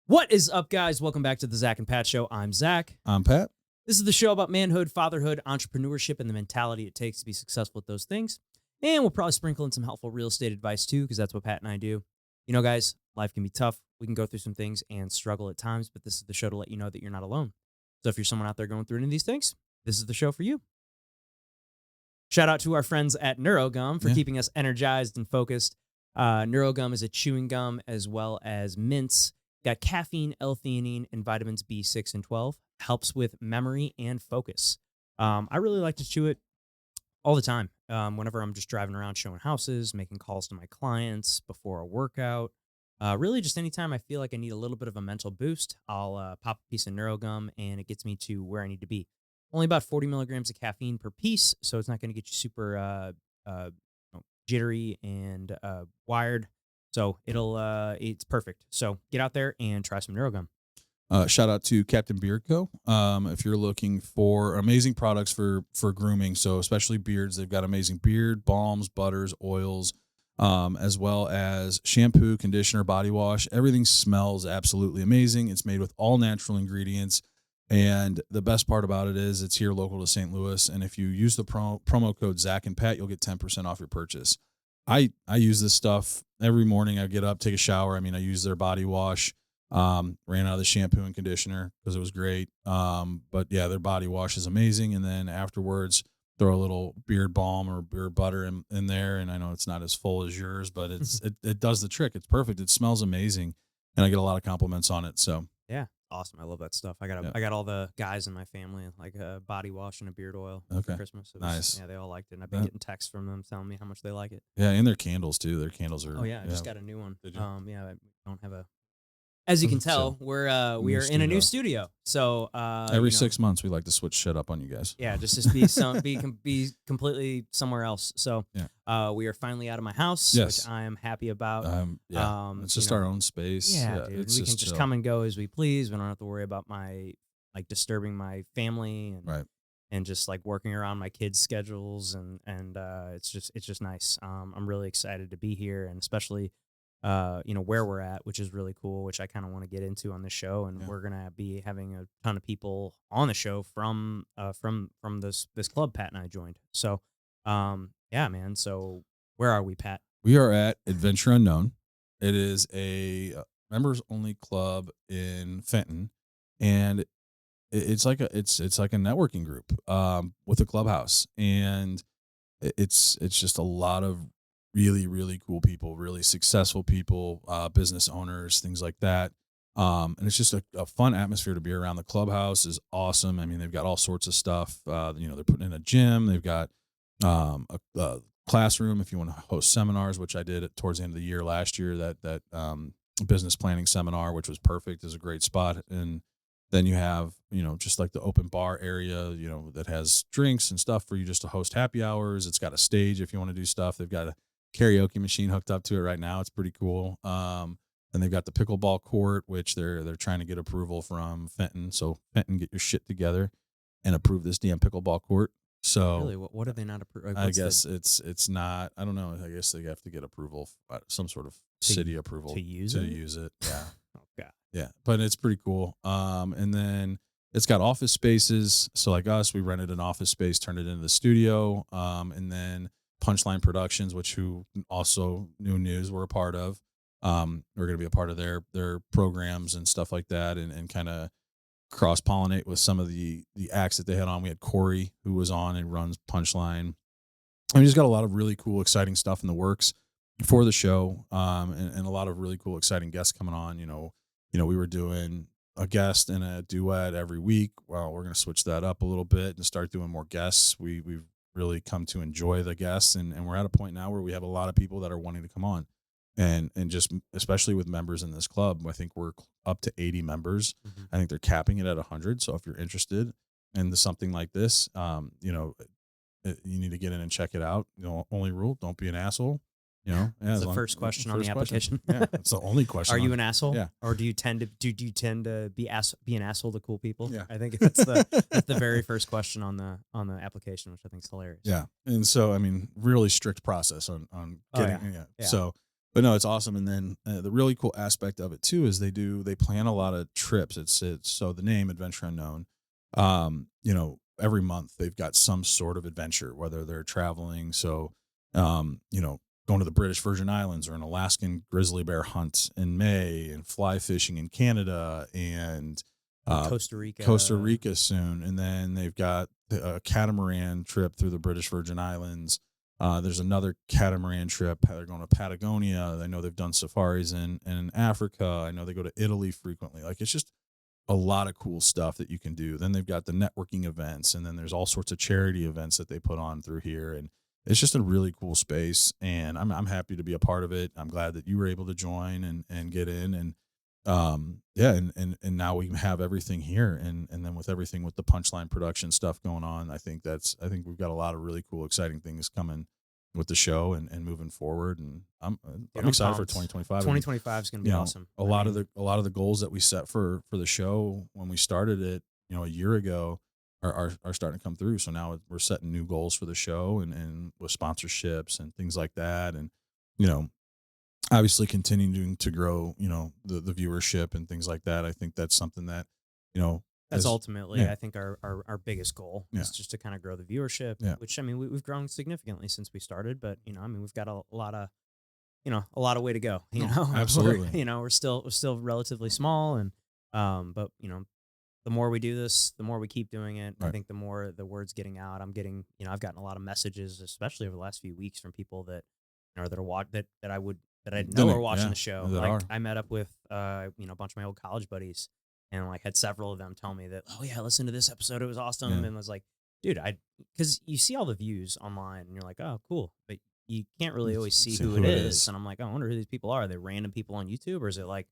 What is up, guys? Welcome back to the Zach and Pat Show. I'm Zach. I'm Pat. This is the show about manhood, fatherhood, entrepreneurship, and the mentality it takes to be successful at those things. And we'll probably sprinkle in some helpful real estate advice too, because that's what Pat and I do. You know, guys, life can be tough. We can go through some things and struggle at times, but this is the show to let you know that you're not alone. So if you're someone out there going through any of these things, this is the show for you. Shout out to our friends at NeuroGum for keeping us energized and focused. NeuroGum is a chewing gum as well as mints. Got caffeine, L-theanine, and vitamins B6 and 12. Helps with memory and focus. I really like to chew it all the time. Whenever I'm just driving around showing houses, making calls to my clients before a workout. Really just anytime I feel like I need a little bit of a mental boost, I'll pop a piece of NeuroGum and it gets me to where I need to be. Only about 40 milligrams of caffeine per piece, so it's not going to get you super jittery and wired. So it's perfect. So get out there and try some NeuroGum. Shout out to Captain Beard Co. If you're looking for amazing products for grooming, so especially beards, they've got amazing beard balms, butters, oils, as well as shampoo, conditioner, body wash. Everything smells absolutely amazing. It's made with all natural ingredients. And the best part about it is it's here local to St. Louis. And if you use the promo code Zach and Pat, you'll get 10% off your purchase. I use this stuff every morning. I get up, take a shower. I use their body wash. Ran out of the shampoo and conditioner because it was great. But yeah, their body wash is amazing. And then afterwards, throw a little beard balm or beard butter in there. And I know it's not as full as yours, but it does the trick. It's perfect. It smells amazing. And I get a lot of compliments on it. So yeah. Awesome. I love that stuff. I got all the guys in my family like a body wash and a beard oil for Christmas. Nice. Yeah, they all liked it. And I've been getting texts from them telling me how much they like it. Yeah, and their candles too. Their candles are. Oh yeah, I just got a new one. Yeah, I don't have a. As you can tell, we are in a new studio. So every 6 months we like to switch shit up on you guys. Yeah, just be completely somewhere else. So we are finally out of my house, which I am happy about. It's just our own space. Yeah, dude, we can just come and go as we please. We don't have to worry about disturbing my family and just like working around my kids' schedules and it's just nice. I'm really excited to be here, and especially where we're at, which is really cool, which I kind of want to get into on this show. And we're going to be having a ton of people on the show from this club Pat and I joined. So, man. So where are we, Pat? We are at Adventure Unknown. It is a members only club in Fenton. And it's like a networking group, with a clubhouse. And it's just a lot of really, really cool people, really successful people, business owners, things like that. And it's just a fun atmosphere to be around. The clubhouse is awesome. They've got all sorts of stuff. They're putting in a gym. They've got a classroom if you want to host seminars, which I did towards the end of the year last year. That business planning seminar, which was perfect, is a great spot. And then you have, just like the open bar area, that has drinks and stuff for you just to host happy hours. It's got a stage if you want to do stuff. They've got a karaoke machine hooked up to it right now. It's pretty cool. And they've got the pickleball court, which they're trying to get approval from Fenton. So Fenton, get your shit together and approve this damn pickleball court. So really, what are they not approving? I guess it's not. I don't know. I guess they have to get approval, some sort of city approval to use it. Yeah. Oh God. Yeah, but it's pretty cool. And then it's got office spaces. So like us, we rented an office space, turned it into the studio. And then Punchline Productions, who also New News we're a part of. We're going to be a part of their programs and stuff like that, and kind of cross-pollinate with some of the acts that they had on. We had Corey, who was on and runs Punchline. And we just got a lot of really cool, exciting stuff in the works for the show, and a lot of really cool, exciting guests coming on. We were doing a guest and a duet every week. Well, we're going to switch that up a little bit and start doing more guests. We've really come to enjoy the guests, and we're at a point now where we have a lot of people that are wanting to come on, and just especially with members in this club. I think we're up to 80 members. Mm-hmm. I think they're capping it at 100. So if you're interested in something like this, you need to get in and check it out. Only rule, don't be an asshole. That's the first question on the application. Yeah, it's the only question. Are you an asshole? Yeah. Or do you tend to be an asshole to cool people? Yeah. I think that's the very first question on the application, which I think is hilarious. Yeah. And so, really strict process on getting, So But no, it's awesome. And then the really cool aspect of it too is they plan a lot of trips. It's so the name Adventure Unknown. Every month they've got some sort of adventure, whether they're traveling. So, going to the British Virgin Islands or an Alaskan grizzly bear hunt in May, and fly fishing in Canada, and Costa Rica. Costa Rica soon. And then they've got a catamaran trip through the British Virgin Islands. There's another catamaran trip. They're going to Patagonia. I know they've done safaris in Africa. I know they go to Italy frequently. Like, it's just a lot of cool stuff that you can do. Then they've got the networking events, and then there's all sorts of charity events that they put on through here. And it's just a really cool space. And I'm happy to be a part of it. I'm glad that you were able to join and get in. And and now we have everything here, and then with everything with the Punchline production stuff going on, I think we've got a lot of really cool, exciting things coming with the show and moving forward. And I'm excited for 2025. 2025 is going to be awesome. A lot of the goals that we set for the show when we started it, a year ago, are starting to come through. So now we're setting new goals for the show, and with sponsorships and things like that, and obviously continuing to grow, the viewership and things like that. I think that's something that, that's ultimately, I think our biggest goal is just to kind of grow the viewership, which, I mean, we've grown significantly since we started, but, we've got a lot of way to go, absolutely. we're still relatively small, and, but, the more we do this, the more we keep doing it. Right. I think the more the word's getting out. I'm getting, I've gotten a lot of messages, especially over the last few weeks, from people that, that I know are watching the show. Like, I met up with, a bunch of my old college buddies, and like had several of them tell me that, oh yeah, listen to this episode, it was awesome. And I was like, dude, because you see all the views online, and you're like, oh, cool, but you can't really always see who it is. And I'm like, I wonder who these people are. Are they random people on YouTube, or is it like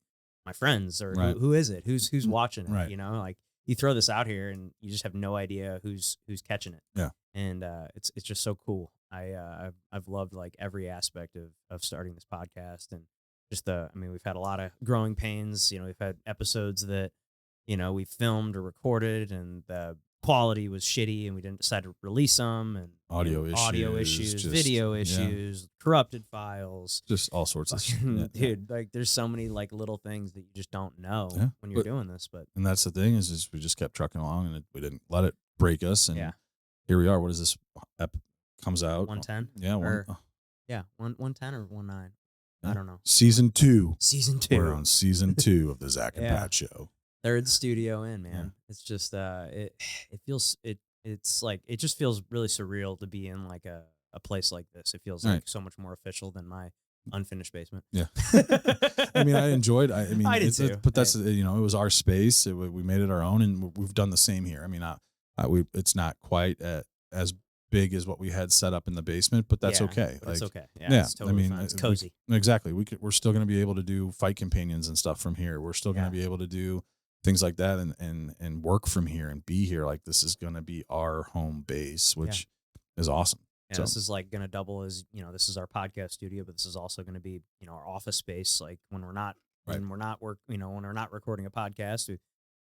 my friends, or who is it? Who's watching it? Right. Like, you throw this out here, and you just have no idea who's catching it. Yeah. And it's just so cool. I've loved like every aspect of starting this podcast, and just we've had a lot of growing pains. We've had episodes that, we filmed or recorded, and the quality was shitty, and we didn't decide to release them, and audio issues, video issues, corrupted files, just all sorts of shit. Dude, like, there's so many like little things that you just don't know when you're doing this. And that's the thing is we just kept trucking along, and we didn't let it break us. And here we are. What is this? Comes out 110. Yeah, 110 or 19. I don't know. Season 2. We're on season 2 of the Zach and Pat show. Third studio in, man. It's just it feels it's like, it just feels really surreal to be in like a place like this. It feels like so much more official than my unfinished basement. Yeah. I mean, I enjoyed. I did too. But that's it was our space. We made it our own, and we've done the same here. I mean, it's not quite as big as what we had set up in the basement, but that's okay. It's okay. Yeah, it's totally fine. It's cozy. Exactly. We're still going to be able to do fight companions and stuff from here. We're still going to be able to do things like that, and work from here and be here. Like, this is going to be our home base, which is awesome. Yeah, this is like going to double as, this is our podcast studio, but this is also going to be, our office space. Like, when we're not when we're not recording a podcast, we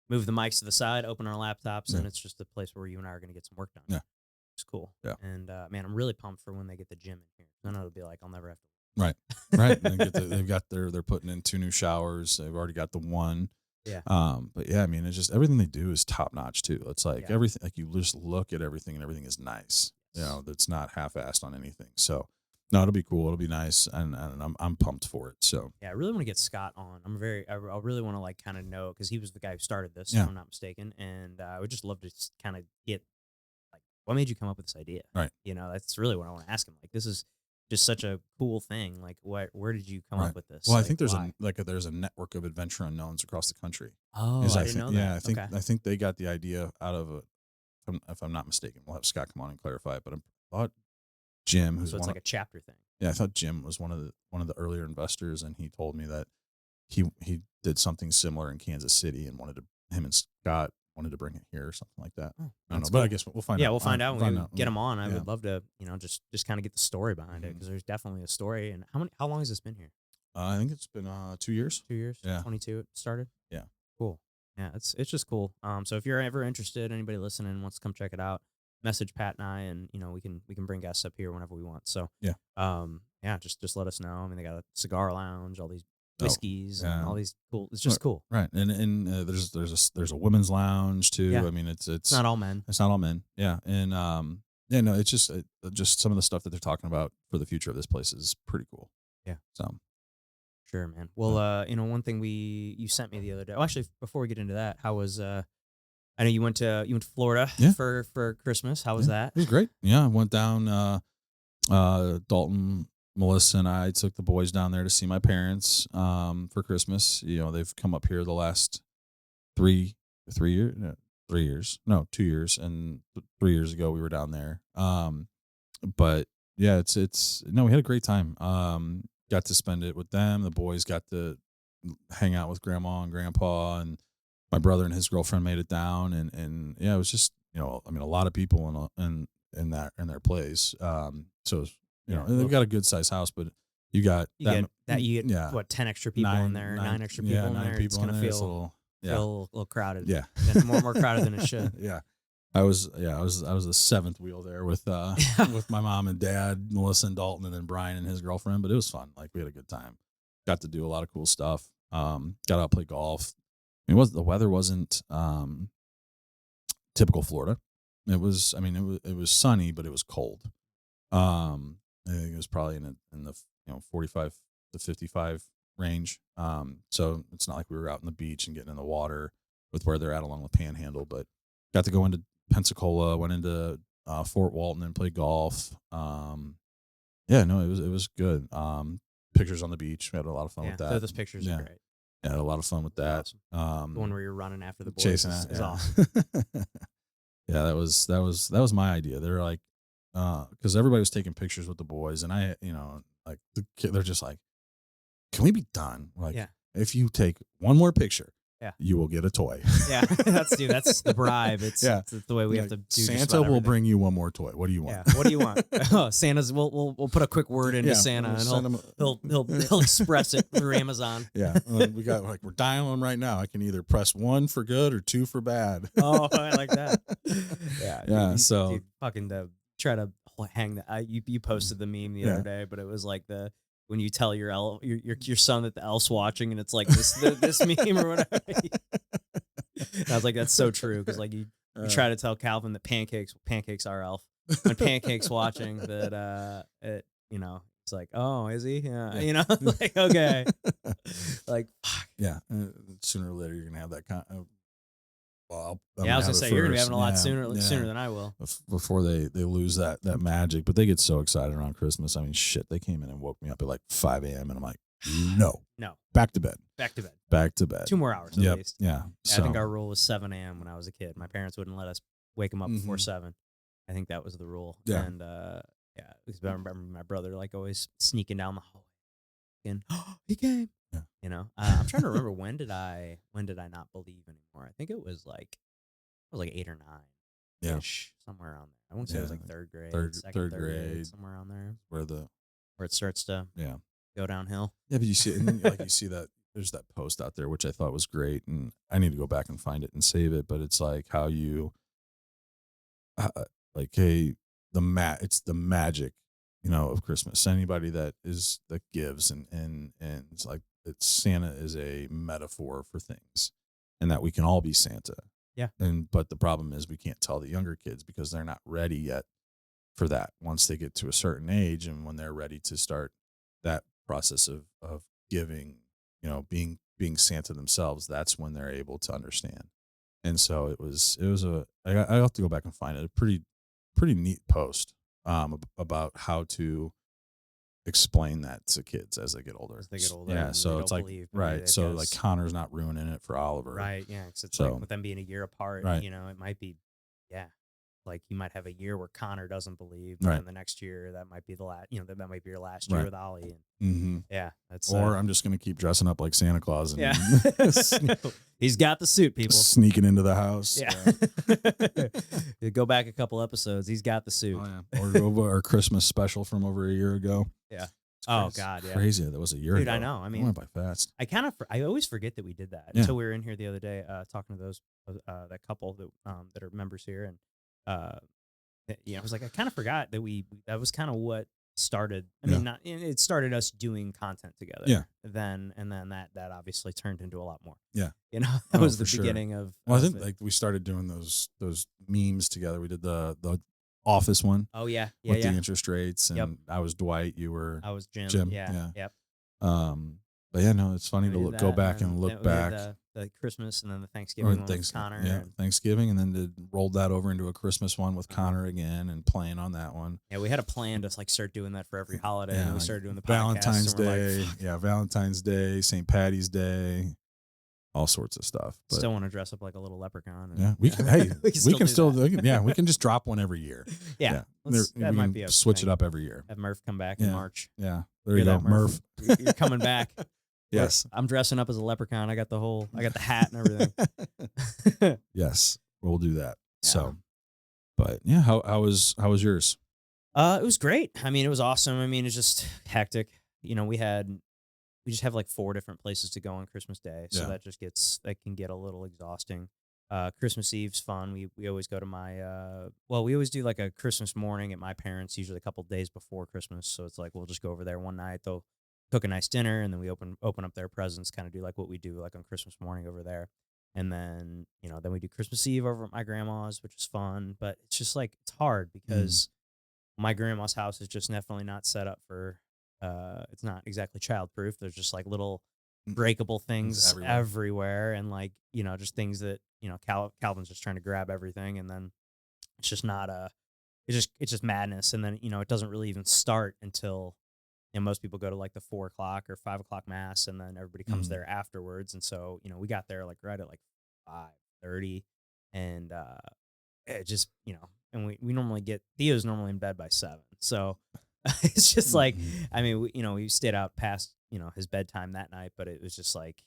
move the mics to the side, open our laptops, and it's just a place where you and I are going to get some work done. Yeah. It's cool. Yeah. And man, I'm really pumped for when they get the gym in here. I know it'll be like, I'll never have to. Right. They're putting in 2 new showers. They've already got the one. Yeah. But yeah, I mean, it's just everything they do is top notch too. It's like everything, like, you just look at everything, and everything is nice. That's not half-assed on anything. So no, it'll be cool. It'll be nice, and I'm pumped for it. So yeah, I really want to get Scott on. I really want to like kind of know, because he was the guy who started this, if I'm not mistaken, and I would just love to kind of get, like, what made you come up with this idea? Right. That's really what I want to ask him. Like, this is just such a cool thing. Like, where did you come up with this? Well, like, I think there's a network of adventure unknowns across the country. Oh, I didn't know that. Yeah, I think they got the idea out of if I'm not mistaken. We'll have Scott come on and clarify it. But I thought Jim, who's like a chapter thing. Yeah, I thought Jim was one of the earlier investors, and he told me that he did something similar in Kansas City, and him and Scott wanted to bring it here or something like that. Oh, I don't know, but I guess we'll find out. Yeah, we'll find out when we get him on. I Yeah. would love to, just kind of get the story behind it, because there's definitely a story. And how long has this been here? I think it's been 2 years. 2 years. Yeah. 22 it started. Yeah. Cool. Yeah, it's just cool. So if you're ever interested, anybody listening wants to come check it out, message Pat and I, and we can bring guests up here whenever we want. So Yeah. yeah, just let us know. I mean, they got a cigar lounge, all these Oh, whiskeys, and yeah. all these cool. It's just cool. Right. And there's a women's lounge too. Yeah. I mean, It's not all men. it's not all men. Yeah. And yeah, no, it's just some of the stuff that they're talking about for the future of this place is pretty cool. Yeah. So Sure, man. Well, one thing you sent me the other day. Oh, actually, before we get into that, how was I know you went to Florida Yeah. for Christmas. How was that? It was great. Yeah, I went down. Dalton, Melissa, and I took the boys down there to see my parents for Christmas. They've come up here the last 3 years, no, 3 years, no, 2 years, and 3 years ago we were down there. But yeah, it's no, we had a great time. Got to spend it with them. The boys got to hang out with grandma and grandpa, and my brother and his girlfriend made it down, and yeah, it was just I mean, a lot of people in their place. So Yeah, and they've got a good sized house, but you got you get yeah, what 10 extra people in there, nine extra people yeah, in nine there. It's people in gonna there. It's feel yeah, feel a little crowded. yeah, And more crowded than it should. yeah. I was the seventh wheel there with with my mom and dad, Melissa and Dalton, and then Brian and his girlfriend. But it was fun. Like, we had a good time. Got to do a lot of cool stuff. Got out to play golf. The weather wasn't typical Florida. It was, I mean, it was sunny, but it was cold. I think it was probably in the 45 to 55 range. So it's not like we were out on the beach and getting in the water with where they're at along the Panhandle, but got to go into Pensacola, went into Fort Walton and played golf. Yeah, no, it was good. Pictures on the beach. We had a lot of fun with that. Those pictures are great. Yeah, had a lot of fun with that. Awesome. The one where you're running after the boys chasing is yeah. awesome. Yeah, that was my idea. They're like, because everybody was taking pictures with the boys, and I, like they're just like, can we be done? Like, if you take one more picture, you will get a toy. Yeah, that's the bribe. It's the way we have to do. Santa will bring you one more toy. What do you want? Yeah. What do you want? Oh, Santa's. We'll put a quick word into Santa, and he'll express it through Amazon. Yeah, we're dialing them right now. I can either press 1 for good or 2 for bad. Oh, I like that. Yeah. So fucking try to hang that. You posted the meme the other day, but it was like when you tell your son that the elf's watching, and it's like this meme or whatever. I was like, that's so true, because like you try to tell Calvin that pancakes are elf. When pancakes watching that, it's like, oh, is he? Yeah, like, okay, like, fuck. Yeah. Sooner or later you're gonna have that kind of. Well, I was gonna say, you're gonna be having a lot sooner than I will. Before they lose that magic, but they get so excited around Christmas. I mean, shit, they came in and woke me up at like 5 a.m. and I'm like, no, back to bed. 2 more hours at least. Yeah. I think our rule was 7 a.m. when I was a kid. My parents wouldn't let us wake them up before 7. I think that was the rule. Yeah. And because I remember my brother like always sneaking down the hallway, and he came. Yeah. I'm trying to remember when did I not believe anymore? I think it was like 8 or 9. Yeah. Somewhere around there. I won't say it was like third grade, third grade, somewhere around there, where it starts to go downhill. Yeah, but you see, and like you see that there's that post out there which I thought was great, and I need to go back and find it and save it. But it's like how you, like, hey, it's the magic, of Christmas. Anybody that gives and it's like Santa is a metaphor for things, and that we can all be Santa. Yeah. But the problem is we can't tell the younger kids because they're not ready yet for that. Once they get to a certain age, and when they're ready to start that process of giving, being Santa themselves, that's when they're able to understand. And so it was I have to go back and find it. A pretty neat post about how to explain that to kids as they get older. Yeah, so it's like, right. So like Connor's not ruining it for Oliver. Right, yeah, because it's like with them being a year apart, right. It might be, like you might have a year where Connor doesn't believe, and then the next year that might be the last, that might be your last year with Ollie. And yeah, that's I'm just gonna keep dressing up like Santa Claus and he's got the suit, people sneaking into the house. Yeah. Go back a couple episodes. He's got the suit. Oh, yeah. Or go over our Christmas special from over a year ago. Yeah. Oh God, yeah. Crazy. That was a year ago. I know. I mean, it went by fast. I always forget that we did that until we were in here the other day talking to those that couple that are members here, and I was like, I kind of forgot that that was kind of what started. I Yeah. mean, not it started us doing content Yeah. together. Then that obviously turned into a lot more. Yeah. That Oh, was the for sure. beginning Well, I of think it. like we started doing those memes together. We did the office one Oh yeah, yeah, with the yeah. interest rates, Yep. and I was Dwight, you were I was Jim. Jim. Yeah. Yeah. Yep. Um, but yeah, no, it's funny And to we did go that, and back and look then we did back. the Christmas, and then the Or Thanksgiving one with Connor, Yeah, and Thanksgiving, and then rolled that over into a Christmas one with uh Connor again, and playing on that one. yeah, we had a plan to like start doing that for every holiday, and Yeah, then we like started doing the podcast, Valentine's and we're like, Day. fuck, Yeah, Valentine's Day, St. Patty's Day, all sorts of stuff. But still want to dress up like a little leprechaun, and yeah, we can. Hey, we can do still. that. Yeah, we can just drop one every year. Yeah, Yeah, we that might can be a switch thing. it up every year. Have Murph come back in Yeah, March. yeah. There Hear you go, that, Murph? Murph. You're coming back. Yes. I'm dressing up as a leprechaun. I got the hat and everything. Yes, we'll do that. Yeah. So, but yeah, how was yours? It was great. I mean, it was awesome. I mean, it's just hectic. We just have like 4 different places to go on Christmas Day, so Yeah. that can get a little exhausting. Christmas Eve's fun. We always go to we always do like a Christmas morning at my parents', usually a couple days before Christmas. So it's like we'll just go over there one night. They'll cook a nice dinner, and then we open up their presents, kind of do like what we do like on Christmas morning over there. And then then we do Christmas Eve over at my grandma's, which is fun. But it's just like it's hard because my grandma's house is just definitely not set up for it's not exactly childproof. There's just like little Mm, breakable things things everywhere. everywhere, and like just things that Calvin's just trying to grab everything, and then it's just not it's just madness. And then it doesn't really even start until most people go to like the 4 o'clock or 5 o'clock mass, and then everybody comes Mhm. there afterwards. And so we got there like right at like 5:30, and it just and we normally get Theo's normally in bed by 7, so it's just like, Mhm. I mean, we stayed out past his bedtime that night, but it was just like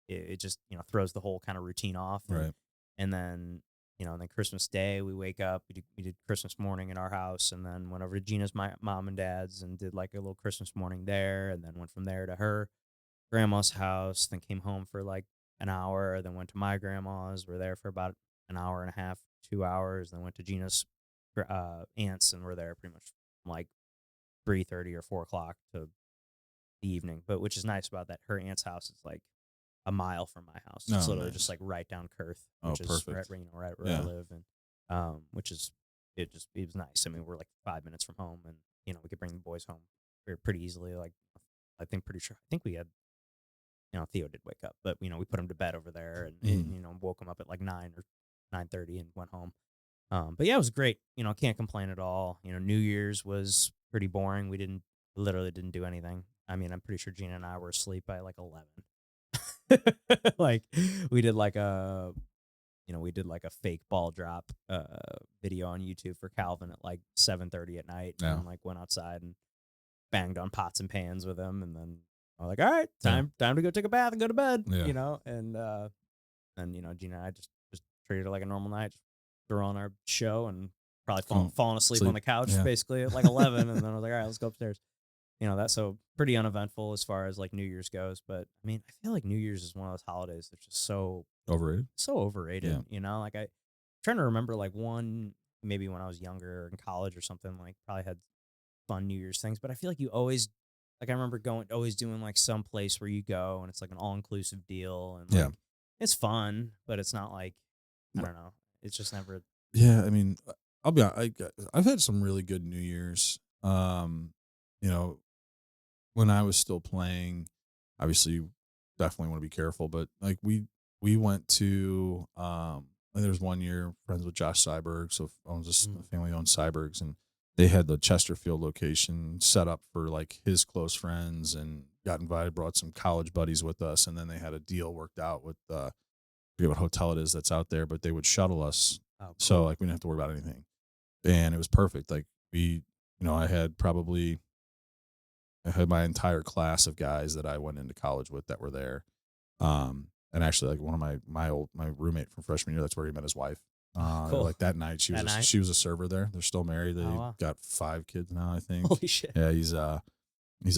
it just throws the whole kind of routine off. and Right. and then and then Christmas Day we wake up, we did Christmas morning in our house, and then went over to Gina's mom and dad's and did like a little Christmas morning there, and then went from there to her grandma's house, then came home for like an hour, then went to my grandma's. We're there for about an hour and a half, 2 hours, then went to Gina's aunts, and we're there pretty much from like 3:30 or 4 o'clock to the evening. But which is nice about that, her aunt's house is like a mile from my house. It's Oh, literally just nice. like right down Kurth, Oh, which is perfect. right where I Yeah. live, and which is it was nice. I mean, we're like 5 minutes from home, and we could bring the boys home pretty easily. Like I think we had Theo did wake up, but we put him to bed over there, and Mhm. woke him up at like 9 or 9:30 and went home. But yeah, it was great. Can't complain at all. New Year's was pretty boring. We literally didn't do anything. I mean, I'm pretty sure Gina and I were asleep by like 11. Like we did like a we did like a fake ball drop video on YouTube for Calvin at like 7:30 at night, and Yeah. then like went outside and banged on pots and pans with him, and then I'm like, all right, Yeah. time to go take a bath and go to bed, Yeah. and Gina and I just treated it like a normal night, just threw on our show, and probably Cool. falling asleep on Sleep. the couch Yeah. basically at like 11, and then I was like, all right, let's go upstairs. That's so pretty uneventful as far as like New Year's goes. But I mean, I feel like New Year's is one of those holidays that's just Overrated. so overrated. Yeah. Like trying to remember like one maybe when I was younger or in college or something, like probably had fun New Year's things. But I feel like you always like I remember always doing like some place where you go and it's like an all inclusive deal, and Yeah. like it's fun, but it's not like I Wh- don't know. It's just never. Yeah. I mean, I'll be honest. I've had some really good New Year's. You know, when I was still playing, obviously you definitely want to be careful, but like we went to there's one year friends with Josh Seiberg, so owns a Mm. family owned Seibergs, and they had the Chesterfield location set up for like his close friends, and got invited, brought some college buddies with us, and then they had a deal worked out with I forget what hotel it is that's out there, but they would shuttle us, Oh, so cool. like we didn't have to worry about anything, and it was perfect. Like I had my entire class of guys that I went into college with that were there. And actually, like one of my roommate from freshman year, that's where he met his wife. Oh, cool. Like that night, That night? she was a server there. They're still married. They Oh, wow. got 5 kids now, I think. Holy shit. Yeah, he's a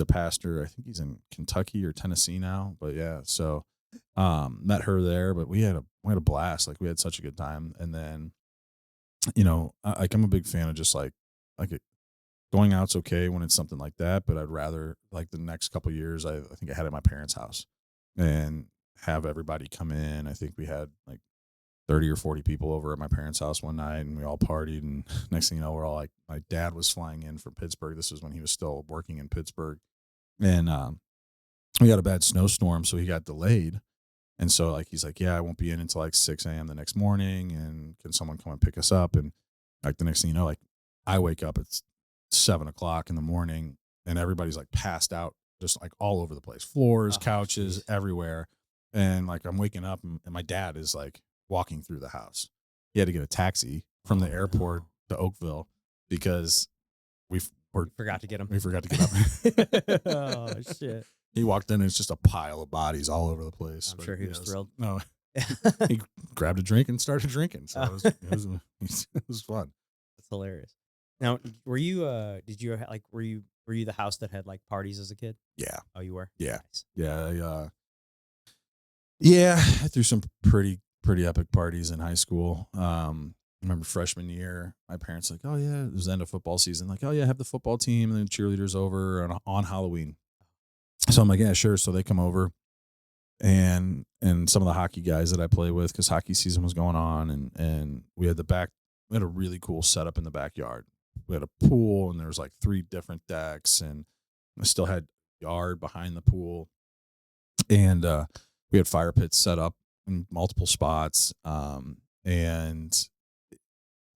pastor. I think he's in Kentucky or Tennessee now. But yeah, so met her there. But we had a blast. Like we had such a good time. And then like I'm a big fan of just like going out's okay when it's something like that, but I'd rather like the next couple years I think I had at my parents' house and have everybody come in. I think we had like 30 or 40 people over at my parents' house one night and we all partied. And next thing you know, we're all like, my dad was flying in from Pittsburgh. This was when he was still working in Pittsburgh. And we got a bad snowstorm. So he got delayed. And so like, he's like, yeah, I won't be in until like 6 a.m. the next morning. And can someone come and pick us up? And like the next thing you know, like I wake up, it's 7 o'clock in the morning and everybody's like passed out, just like all over the place, floors, Oh, couches, jeez. everywhere. And like I'm waking up and my dad is like walking through the house. He had to get a taxi from the Oh, airport no. to Oakville because we were You forgot to get him. we forgot to get up. Oh, shit. He walked in and it's just a pile of bodies all over the place. I'm But sure he yeah, was thrilled. no, That's he grabbed a drink and started drinking. So it was fun. hilarious. Now, were you did you like were you the house that had like parties as a kid? Yeah. Oh, you were? Yeah. Nice. Yeah. Yeah. I threw some pretty epic parties in high school. I remember freshman year, my parents like, oh yeah, it was the end of football season. Like, oh yeah, have the football team and then cheerleaders over on Halloween. So I'm like, yeah, sure. So they come over and some of the hockey guys that I play with, because hockey season was going on, and we had a really cool setup in the backyard. We had a pool and there was like 3 different decks, and I still had yard behind the pool, and we had fire pits set up in multiple spots, and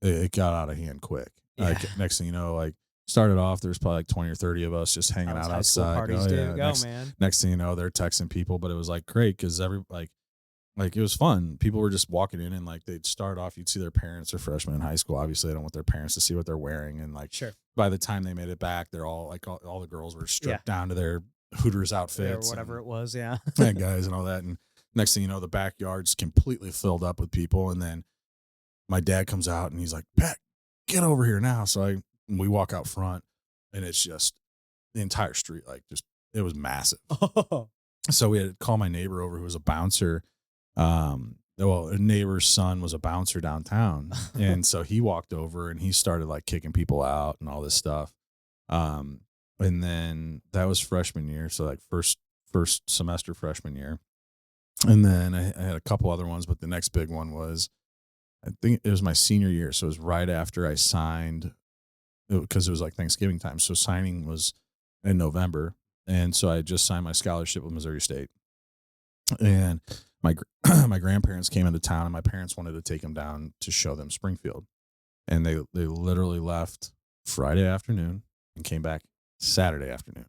it got out of hand quick. Yeah. Like next thing you know, like started off, there's probably like 20 or 30 of us just hanging How those out high school outside. parties Oh do. yeah. Go, man. Next thing you know, they're texting people, but it was like great because like it was fun. People were just walking in and like they'd start off, you'd see their parents are freshmen in high school. Obviously, they don't want their parents to see what they're wearing. And like Sure. by the time they made it back, they're all like all the girls were stripped down to their Hooters Or outfits whatever it was, yeah. and guys and all that. And next thing you know, the backyard's completely filled up with people. And then my dad comes out and he's like, Pat, get over here now. So we walk out front and it's just the entire street, like just, it was massive. Oh. So we had to call my neighbor over who was a bouncer. Well, a neighbor's son was a bouncer downtown. And so he walked over and he started like kicking people out and all this stuff. And then that was freshman year. So like first semester freshman year. And then I had a couple other ones, but the next big one was, I think it was my senior year. So it was right after I signed, because it was like Thanksgiving time. So signing was in November. And so I just signed my scholarship with Missouri State. And my my grandparents came into town and my parents wanted to take them down to show them Springfield. And they literally left Friday afternoon and came back Saturday afternoon.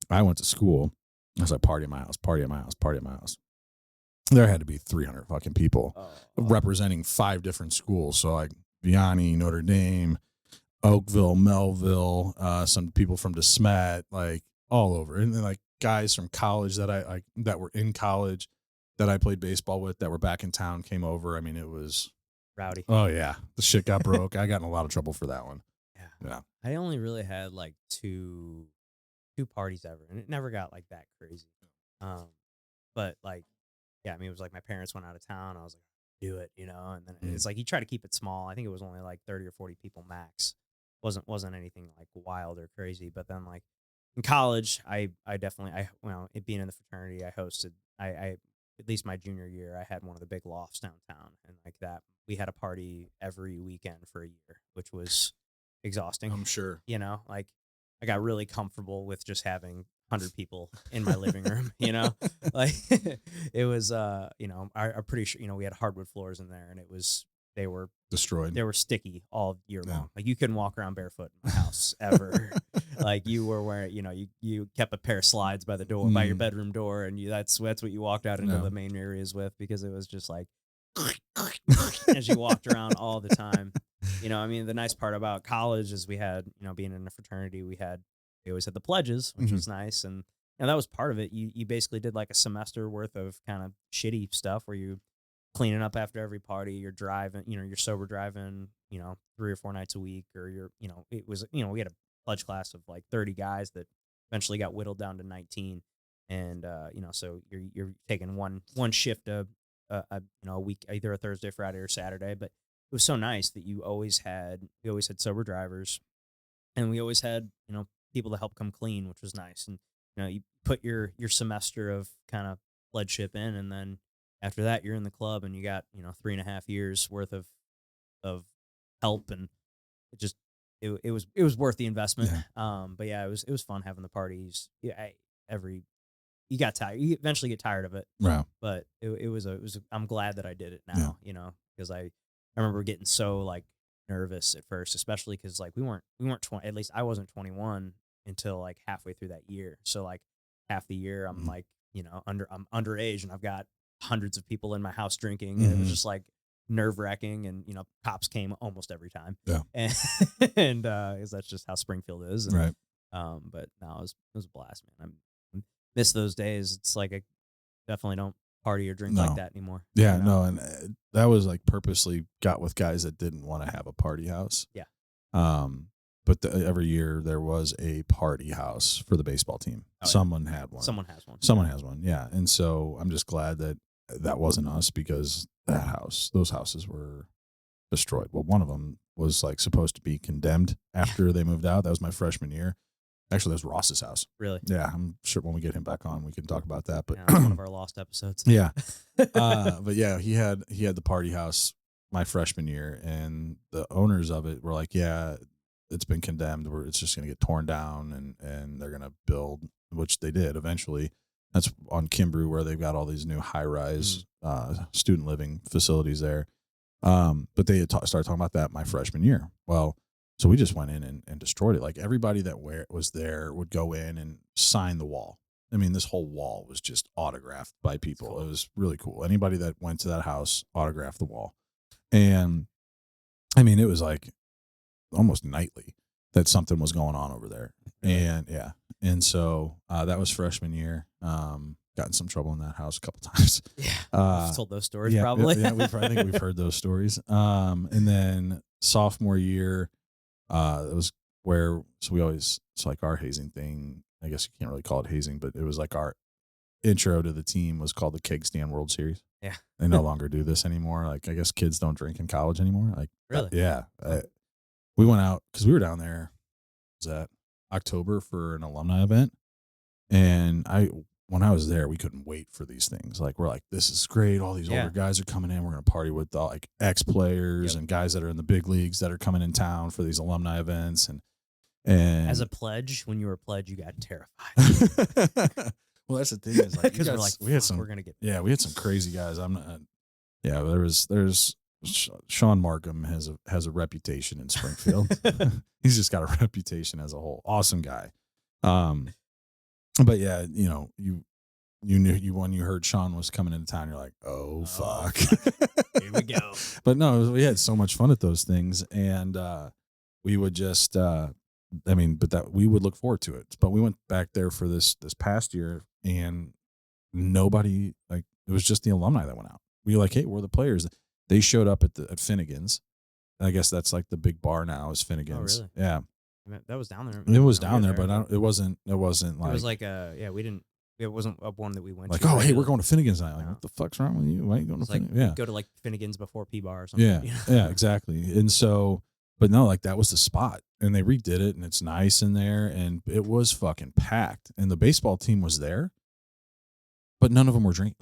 I went to school. I was like, party at my house, party at my house, party at my house. There had to be 300 fucking people representing 5 different schools. So like Vianney, Notre Dame, Oakville, Melville, some people from DeSmet, like all over. And then like guys from college that were in college that I played baseball with that were back in town came over. I mean, it was Rowdy. oh yeah, the shit got broke. I got in a lot of trouble for that one. Yeah. I only really had like two parties ever, and it never got like that crazy. But like, yeah, I mean, it was like my parents went out of town. I was like, do it, and then it's like you try to keep it small. I think it was only like 30 or 40 people max. Wasn't anything like wild or crazy. But then like in college, I definitely it being in the fraternity, I hosted. I at least my junior year, I had one of the big lofts downtown, and like that, we had a party every weekend for a year, which was exhausting. I'm sure. Like I got really comfortable with just having 100 people in my living room, like it was, I'm pretty sure, we had hardwood floors in there and they were Destroyed. They were sticky all year Yeah. long. Like you couldn't walk around barefoot in my house ever. Like you were wearing, you kept a pair of slides by the door, by your bedroom door. And that's what you walked out into Yeah. the main areas with, because it was just like, as you walked around all the time. I mean, the nice part about college is we had, being in a fraternity, we always had the pledges, which was nice. And that was part of it. You basically did like a semester worth of kind of shitty stuff where you cleaning up after every party, you're driving, you're sober driving, 3 or 4 nights a week, or it was, we had a pledge class of like 30 guys that eventually got whittled down to 19. And, so you're taking one shift a week, either a Thursday, Friday, or Saturday. But was so nice that we always had sober drivers, and we always had, people to help come clean, which was nice. And you put your semester of kind of pledgeship in, and then after that you're in the club, and you got 3.5 years worth of help, and it was worth the investment. Yeah. But yeah, it was fun having the parties. Yeah, every you got tired. You eventually get tired of it, Wow. but I'm glad that I did it Yeah. now, because I remember getting so like nervous at first, especially because like we weren't 20, at least I wasn't 21 until like halfway through that year. So like half the year I'm Mhm. like, I'm underage, and I've got hundreds of people in my house drinking, and it was Mhm. just like nerve-wracking, and cops came almost every time. Yeah. And and 'cause that's just how Springfield is. And Right. but no, it was a blast, man. I miss those days. It's like I definitely don't party or drink like No. that anymore. Yeah, no, and that was like purposely got with guys that didn't want to have a party house. Yeah. Um, but every year there was a party house for the baseball team. Oh, yeah. Someone had one. Someone has one. Someone has one. Yeah, and so I'm just glad that that wasn't us, because those houses were destroyed. Well, one of them was like supposed to be condemned after they moved out. That was my freshman year. Actually, that was Ross's house. Really? Yeah, I'm sure when we get him back on, we can talk about that. But Yeah, that's one of our lost episodes. yeah, but yeah, he had the party house my freshman year, and the owners of it were like, "Yeah, it's been condemned. It's just going to get torn down, and they're going to build," which they did eventually. That's on Kimbrew, where they've got all these new high rise student living facilities there. But they had started talking about that my freshman year. Well, so we just went in and destroyed it. Like everybody that was there would go in and sign the wall. I mean, this whole wall was just autographed by people. Cool. It was really cool. Anybody that went to that house autographed the wall. And I mean, it was like almost nightly that something was going on over there. Really? And yeah. And so that was freshman year. Got in some trouble in that house a couple times. Yeah. I've told those stories Yeah, probably. yeah, I think we've heard those stories. And then sophomore year, it was it's like our hazing thing. I guess you can't really call it hazing, but it was like our intro to the team was called the Keg Stand World Series. Yeah. They no longer do this anymore. Like, I guess kids don't drink in college anymore. Like, Really? Yeah. We went out because we were down there. Was that October for an alumni event? And when I was there, we couldn't wait for these things. Like, we're like, this is great. All these older guys are coming in. We're going to party with like ex-players and guys that are in the big leagues that are coming in town for these alumni events. And as a pledge, when you were a pledge, you got terrified. Well, that's the thing is like, because we're like, we had some, we're gonna get. Yeah, we had some crazy guys. I'm not. Yeah, there's Sean Markham has a reputation in Springfield. He's just got a reputation as a whole. Awesome guy. But yeah, you knew when you heard Sean was coming into town, you're like, oh fuck. Here we go. But no, we had so much fun at those things, and we would just we would look forward to it. But we went back there for this past year, and nobody, like, it was just the alumni that went out. We were like, hey, we're the players. They showed up at Finnegan's. And I guess that's like the big bar now is Finnegan's. Oh, really? Yeah. That was down there. It was down there, but it wasn't like. It was like we didn't. It wasn't one that we went like, to. oh, hey, we're going to Finnegan's now. Like, No. what the fuck's wrong with you? Why are you going to Finnegan's? Like, Yeah. go to like Finnegan's before P-Bar or something. Yeah. Yeah, exactly. And so, but no, like that was the spot. And they redid it, and it's nice in there, and it was fucking packed. And the baseball team was there, but none of them drank.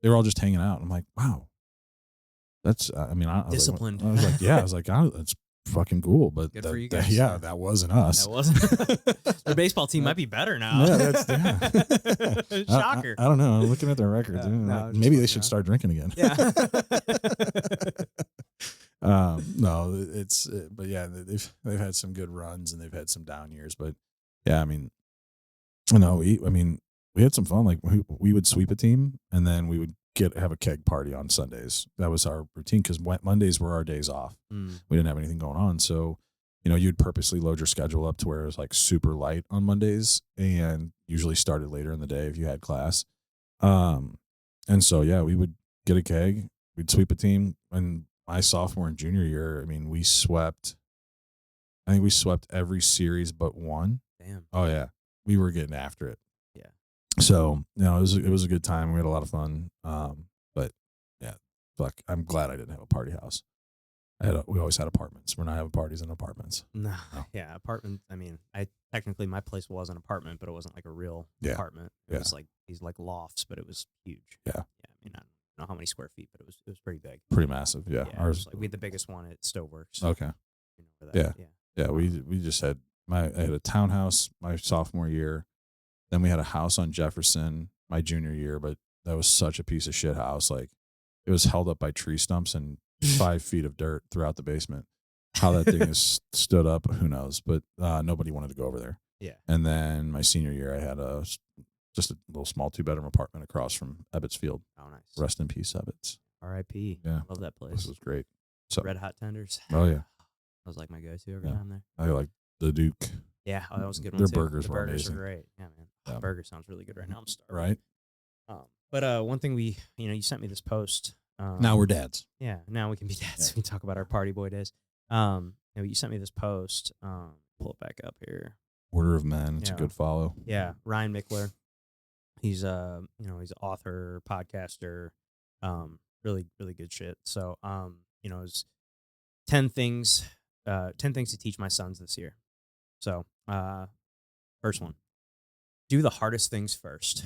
They were all just hanging out. I'm like, wow. That's, I was disciplined. Like, I was like, yeah, I was like, oh, that's fucking cool. But Good for you guys. that wasn't us. That wasn't. Their baseball team might be better now. Yeah, Shocker. I don't know. I'm looking at their records. Maybe they should start drinking again. Yeah. No, but yeah, they've had some good runs and they've had some down years. But yeah, we had some fun. Like we would sweep a team, and then we would have a keg party on Sundays. That was our routine because Mondays were our days off. We didn't have anything going on, so you'd purposely load your schedule up to where it was like super light on Mondays, and usually started later in the day if you had class. And so yeah, we would get a keg, we'd sweep a team. And my sophomore and junior year, we swept. I think we swept every series but one. Damn. Oh yeah, we were getting after it. So it was a good time. We had a lot of fun. But yeah, fuck, I'm glad I didn't have a party house. We always had apartments. We're not having parties in apartments. No, No. yeah, apartment. I mean, technically my place was an apartment, but it wasn't like a real Yeah. apartment. It Yeah. was like these like lofts, but it was huge. Yeah. Yeah. I mean, I don't know how many square feet, but it was pretty big. Pretty massive. Yeah. Yeah, it Ours. was like we had the biggest one at Stoveworks. Okay. You know where that, Yeah. yeah. Yeah. We just had I had a townhouse my sophomore year. Then we had a house on Jefferson my junior year, but that was such a piece of shit house. Like it was held up by tree stumps and 5 feet of dirt throughout the basement. How that thing is stood up, who knows? But nobody wanted to go over there. Yeah. And then my senior year, I had just a little small 2-bedroom apartment across from Ebbets Field. Oh, nice. Rest in peace, Ebbets. R.I.P. Yeah. Love that place. This was great. So Red Hot Tenders. Oh yeah, That was like my go-to every Yeah. time there. I like the Duke. Yeah, that was a good one Their too. burgers The were burgers amazing. are great. Yeah, man. Yeah. Burger sounds really good right now. I'm starving. Right But one thing you sent me this post. now we're dads. Yeah, now we can be dads. Yeah. We talk about our party boy days. You sent me this post. Pull it back up here. Order of Men. It's a Yeah. good follow. Yeah, Ryan Michler. He's he's an author, podcaster, really really good shit. So it's 10 things to teach my sons this year. So first one, do the hardest things first.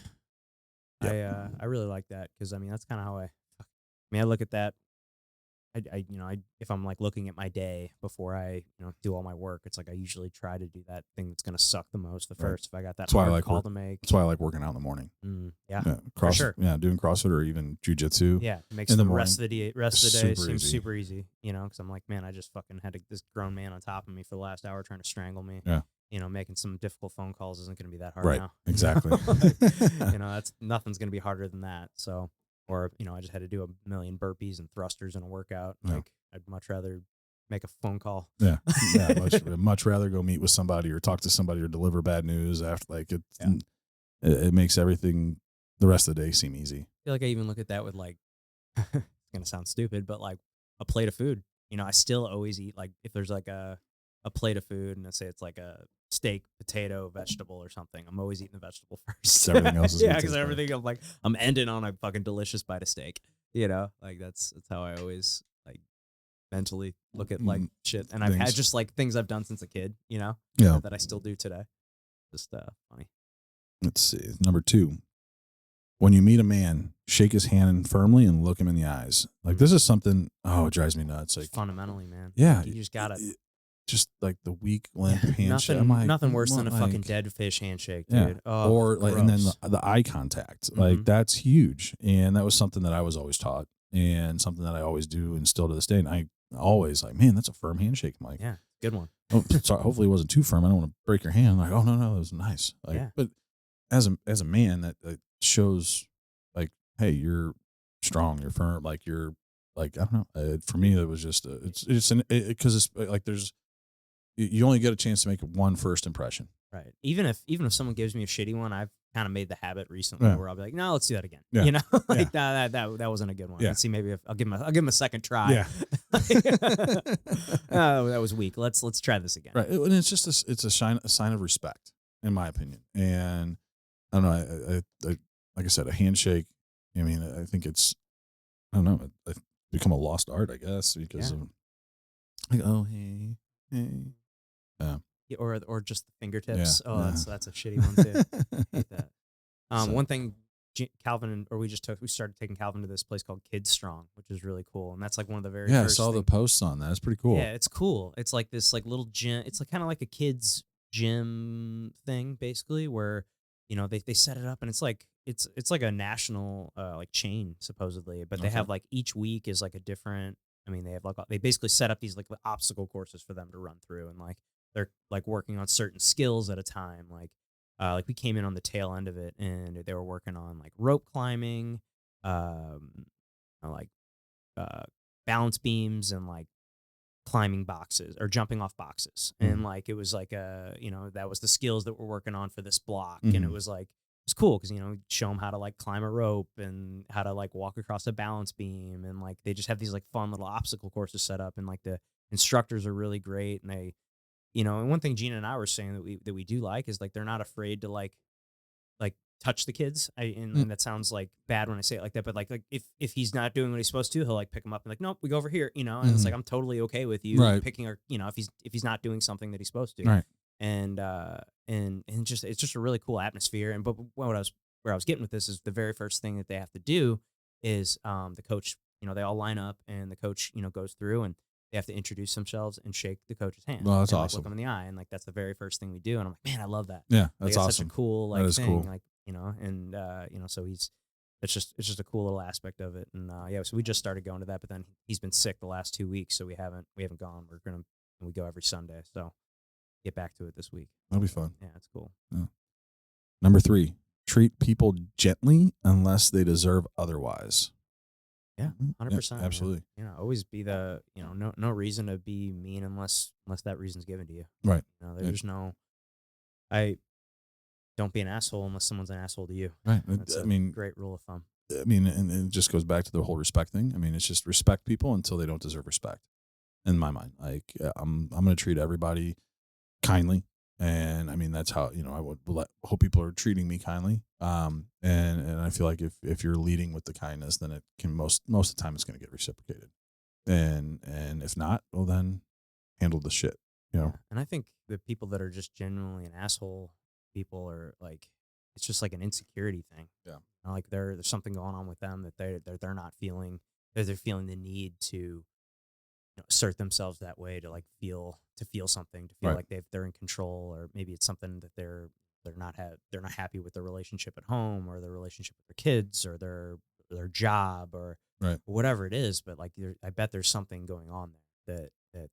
Yep. I really like that because I mean that's kind of how I look at that. If I'm like looking at my day before I do all my work, it's like I usually try to do that thing that's gonna suck the most the Right. first. If I got that That's why I hard like call work- to make, That's why I like working out in the morning. yeah, Yeah, sure. Yeah, doing CrossFit or even jujitsu. yeah, it makes in the the rest of the day super seem easy. super easy. Because I'm like, man, I just fucking had this grown man on top of me for the last hour trying to strangle me. Yeah. Making some difficult phone calls isn't gonna be that hard Right. now. Exactly. That's nothing's gonna be harder than that. So, or I just had to do a million burpees and thrusters in a workout. Yeah. Like, I'd much rather make a phone call. Yeah, much rather go meet with somebody or talk to somebody or deliver bad news after it makes everything the rest of the day seem easy. I feel like I even look at that with like, it's gonna sound stupid, but like a plate of food. I still always eat like if there's like a plate of food and let's say it's like a steak, potato, vegetable or something. I'm always eating the vegetable first. Everything else is yeah, gonna because taste everything I'm ending on a fucking delicious bite of steak. Like that's how I always like mentally look at like shit. And I've had Things. just like things I've done since a kid. Yeah. that I still do today. Just funny. Let's see. Number 2. When you meet a man, shake his hand firmly and look him in the eyes. Like this is something. Oh, it drives me nuts. Like Fundamentally, man. yeah, You just gotta. just like the weak limp handshake. Nothing worse than a fucking dead fish handshake, dude. Yeah. Oh, or like, and then gross. the eye contact, like that's huge. And that was something that I was always taught, and something that I always do, and still to this day. And I always like, man, that's a firm handshake. I'm like, yeah, good one. oh, sorry, hopefully it wasn't too firm. I don't want to break your hand. I'm like, oh no, that was nice. Like, Yeah. But as a man, that shows like, hey, you're strong, you're firm, like you're like I don't know. For me, it was just because it's like you only get a chance to make one first impression. Right. Even if someone gives me a shitty one, I've kind of made the habit recently Yeah. where I'll be like, no, let's do that again. Yeah. Like that wasn't a good one. Yeah. Let's see, maybe if I'll give him a second try. Yeah. That was weak. Let's try this again. Right. And it's just it's a sign of respect, in my opinion. And I don't know. I like I said, a handshake. I mean, I think it's I don't know. It's become a lost art, I guess, because of like, oh hey. Yeah, or just the fingertips. Yeah. Oh, Yeah. that's a shitty one too. Hate that. So- One thing Calvin we started taking Calvin to this place called Kids Strong, which is really cool, and that's like one of the very Yeah, I first saw the things- posts on that. It's pretty cool. Yeah, it's cool. It's like this like little gym. It's like kind of like a kids gym thing, basically, where they set it up and it's like a national like chain supposedly, but they Okay. have like each week is like a different. I mean, they have like they basically set up these like obstacle courses for them to run through, and like they're like working on certain skills at a time. Like we came in on the tail end of it, and they were working on like rope climbing, like balance beams, and like climbing boxes or jumping off boxes. And like it was like that was the skills that we're working on for this block, and it was like it was cool because show them how to like climb a rope and how to like walk across a balance beam, and like they just have these like fun little obstacle courses set up, and like the instructors are really great, and they and one thing Gina and I were saying that we do like is like they're not afraid to like touch the kids. And that sounds like bad when I say it like that, but like if he's not doing what he's supposed to, he'll like pick him up and like, nope, we go over here, and it's like, I'm totally okay with you Right. picking or, if he's not doing something that he's supposed to. Right. And just, it's just a really cool atmosphere. And, but where I was getting with this is the very first thing that they have to do is, the coach, they all line up and the coach, goes through and they have to introduce themselves and shake the coach's hand. Well, that's and, like, awesome. look him in the eye. And like, that's the very first thing we do. And I'm like, man, I love that. Yeah, Like, that's it's awesome. such a cool like That is thing. cool. Like, so it's just a cool little aspect of it. And so we just started going to that, but then he's been sick the last 2 weeks, so we haven't gone. We go every Sunday, so get back to it this week. That'll be fun. Yeah, it's cool. Yeah. Number 3, treat people gently unless they deserve otherwise. Yeah, 100%. Yeah, absolutely. Always be the no reason to be mean unless that reason's given to you. Right. There's no. Don't be an asshole unless someone's an asshole to you. Right. That's great rule of thumb. I mean, and it just goes back to the whole respect thing. I mean, it's just respect people until they don't deserve respect. In my mind, like I'm going to treat everybody kindly, and I mean that's how I would hope people are treating me kindly. And I feel like if you're leading with the kindness, then it can most of the time it's going to get reciprocated. And if not, well then handle the shit. And I think the people that are just genuinely an asshole people are like, it's just like an insecurity thing. Yeah. Like there's something going on with them that they're not feeling. They're feeling the need to assert themselves that way to like feel something, to feel Right. like they're in control, or maybe it's something that they're not happy with their relationship at home or their relationship with their kids or their job or Right. whatever it is. But like I bet there's something going on there that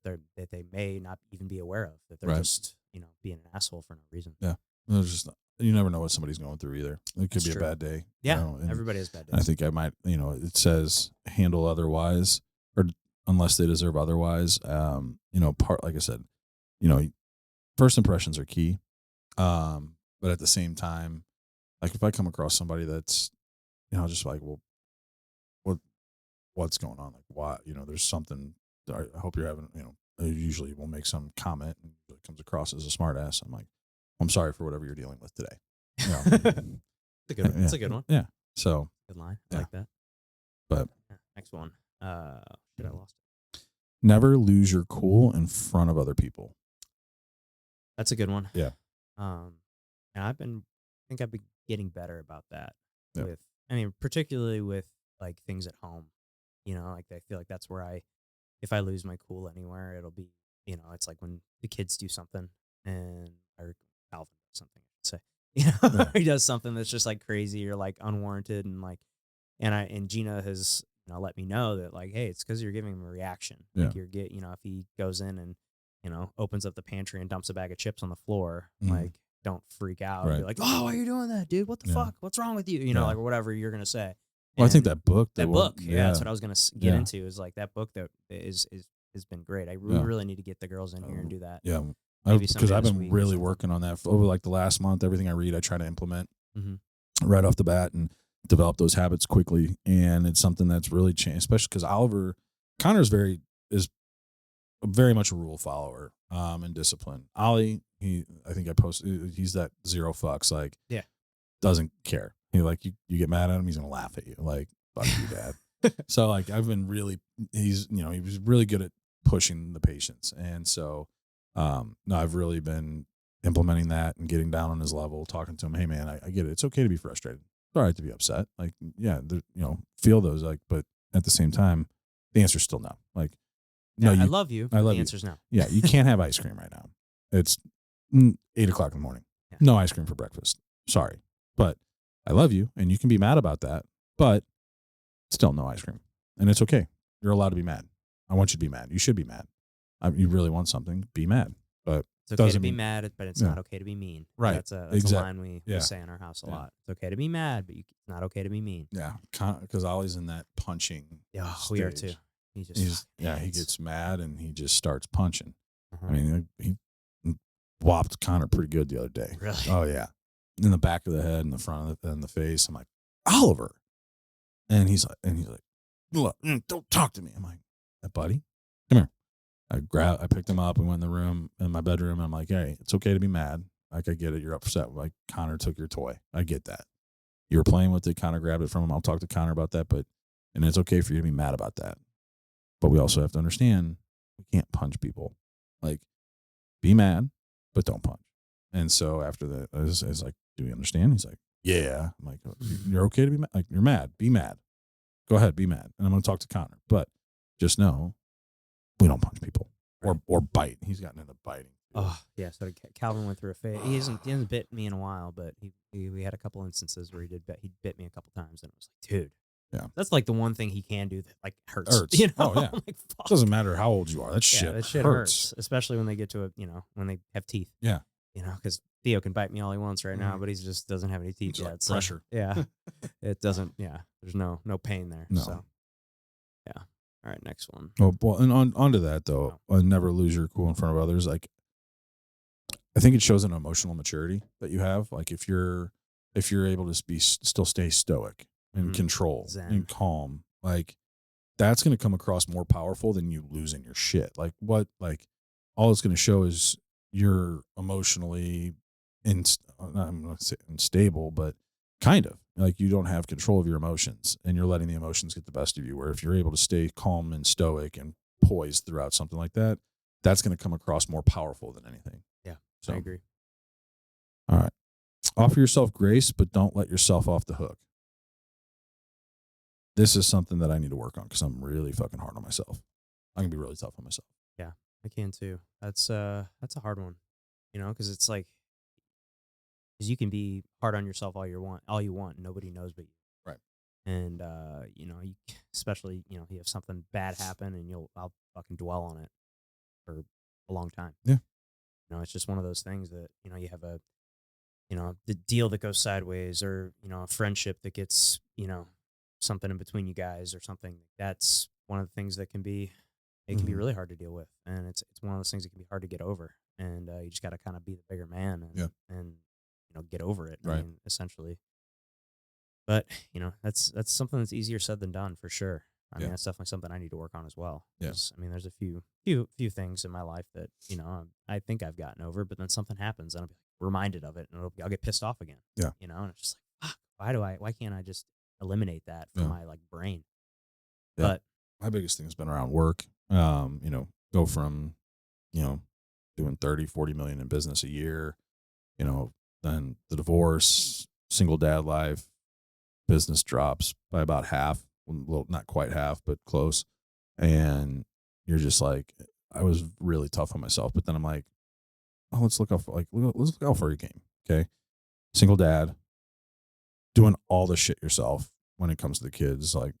they may not even be aware of, that they're Right. just being an asshole for no reason. Yeah. There's just you never know what somebody's going through either. It could That's be true. a bad day. Yeah, and everybody has bad days. I think I might, it says handle otherwise or unless they deserve otherwise. Like I said, first impressions are key. But at the same time, like if I come across somebody that's, just like, well, what's going on? Like, why, there's something, I hope you're having, I usually will make some comment and it comes across as a smart ass. I'm like, I'm sorry for whatever you're dealing with today. It's a good one. It's a good one. Yeah. So Good line. I Yeah. like that. But Next one. Shit, I lost it. never lose your cool in front of other people. That's a good one. Yeah. And I think I've been getting better about that. Yeah. Particularly with like things at home. Like I feel like that's where if I lose my cool anywhere, it'll be, it's like when the kids do something or Alvin does something, I should say. He does something that's just like crazy or like unwarranted, and like, and Gina has let me know that like, hey, it's because you're giving him a reaction. Like if he goes in and opens up the pantry and dumps a bag of chips on the floor, like don't freak out. Right. Be like, oh, why are you doing that, dude? What the fuck? What's wrong with you? Like whatever you're gonna say. Well, I think And that book, that's what I was gonna get Yeah. into. Is like that book that has been great. We Yeah. really need to get the girls in here and do that. Yeah. Maybe Because I've someday this been week or really something. working on that over like the last month. Everything I read, I try to implement Mhm. right off the bat and develop those habits quickly. And it's something that's really changed, especially because Connor's is very much a rule follower and discipline. Ollie, I think I posted, he's that zero fucks, like, doesn't care. You get mad at him, he's going to laugh at you. Like, fuck you, dad. So like, I've been really, he was really good at pushing the patience. And so, no, I've really been implementing that and getting down on his level, talking to him. Hey man, I get it. It's okay to be frustrated. It's all right to be upset. Like, yeah, feel those, like, but at the same time, the answer's still no. Like, no, I love you. I love the you. answer's no. Yeah, you can't have ice cream right now. It's 8:00 in the morning. Yeah. No ice cream for breakfast. Sorry, but I love you, and you can be mad about that. But still, no ice cream, and it's okay. You're allowed to be mad. I want you to be mad. You should be mad. You really want something, be mad. But It's okay to doesn't be mean- mad, but it's Yeah. not okay to be mean. Right. That's a Exact- line we Yeah. say in our house a Yeah. lot. It's okay to be mad, but it's not okay to be mean. yeah, because Ollie's in that punching. Yeah, we are too. stage. He just He gets mad and he just starts punching. Uh-huh. I mean, he whopped Connor pretty good the other day. Really? Oh yeah, in the back of the head, in the front of in the face. I'm like, Oliver, and he's like, look, don't talk to me. I'm like, buddy, come here. I picked him up and went in the room, in my bedroom. And I'm like, hey, it's okay to be mad. Like, I get it. You're upset. Like, Connor took your toy. I get that. You were playing with it, Connor grabbed it from him. I'll talk to Connor about that, and it's okay for you to be mad about that. But we also have to understand we can't punch people. Like, be mad, but don't punch. And so after that, I was like, do we understand? He's like, yeah. I'm like, you're okay to be mad? Like, you're mad. Be mad. Go ahead, be mad. And I'm going to talk to Connor. But just know we don't punch people or bite. He's gotten into biting. Oh, yeah. So Calvin went through a phase. He hasn't bit me in a while, but we had a couple instances where he bit me a couple times, and it was like, dude, yeah, that's like the one thing he can do that like hurts. You know? Oh yeah. Like, fuck. It doesn't matter how old you are. That shit, that shit hurts, especially when they get to when they have teeth. Yeah. Because Theo can bite me all he wants right now, but he just doesn't have any teeth yet. Like pressure. Yeah, it doesn't. Yeah, there's no pain there. No. So, yeah. All right, next one. Oh, well, and onto that though, never lose your cool in front of others. Like, I think it shows an emotional maturity that you have. Like, if you're able to still stay stoic and control and calm, like, that's going to come across more powerful than you losing your shit. Like, all it's going to show is you're emotionally I'm not going to say unstable, but kind of like you don't have control of your emotions and you're letting the emotions get the best of you. Where if you're able to stay calm and stoic and poised throughout something like that, that's going to come across more powerful than anything. Yeah, so, I agree. All right. Offer yourself grace, but don't let yourself off the hook. This is something that I need to work on because I'm really fucking hard on myself. I can be really tough on myself. Yeah, I can too. That's a hard one, because it's like, because you can be hard on yourself all you want. Nobody knows but you. Right. And you especially you have something bad happen, and I'll fucking dwell on it for a long time. Yeah. It's just one of those things that you have the deal that goes sideways, or a friendship that gets something in between you guys or something. That's one of the things that can be be really hard to deal with, and it's one of those things that can be hard to get over, and you just got to kind of be the bigger man and get over it. Right. I mean, essentially. But that's something that's easier said than done for sure. I mean, that's definitely something I need to work on as well. Yes. I mean, there's a few things in my life that I think I've gotten over, but then something happens and I'll be reminded of it, and I'll get pissed off again. Yeah. And it's just like, fuck, why can't I just eliminate that from my brain? Yeah. But my biggest thing has been around work. Go from, doing 30, 40 million in business a year, then the divorce, single dad life, business drops by about half. Well, not quite half, but close. And you're just like, I was really tough on myself, but then I'm like, oh, let's look out for your game. Okay. Single dad, doing all the shit yourself when it comes to the kids, like,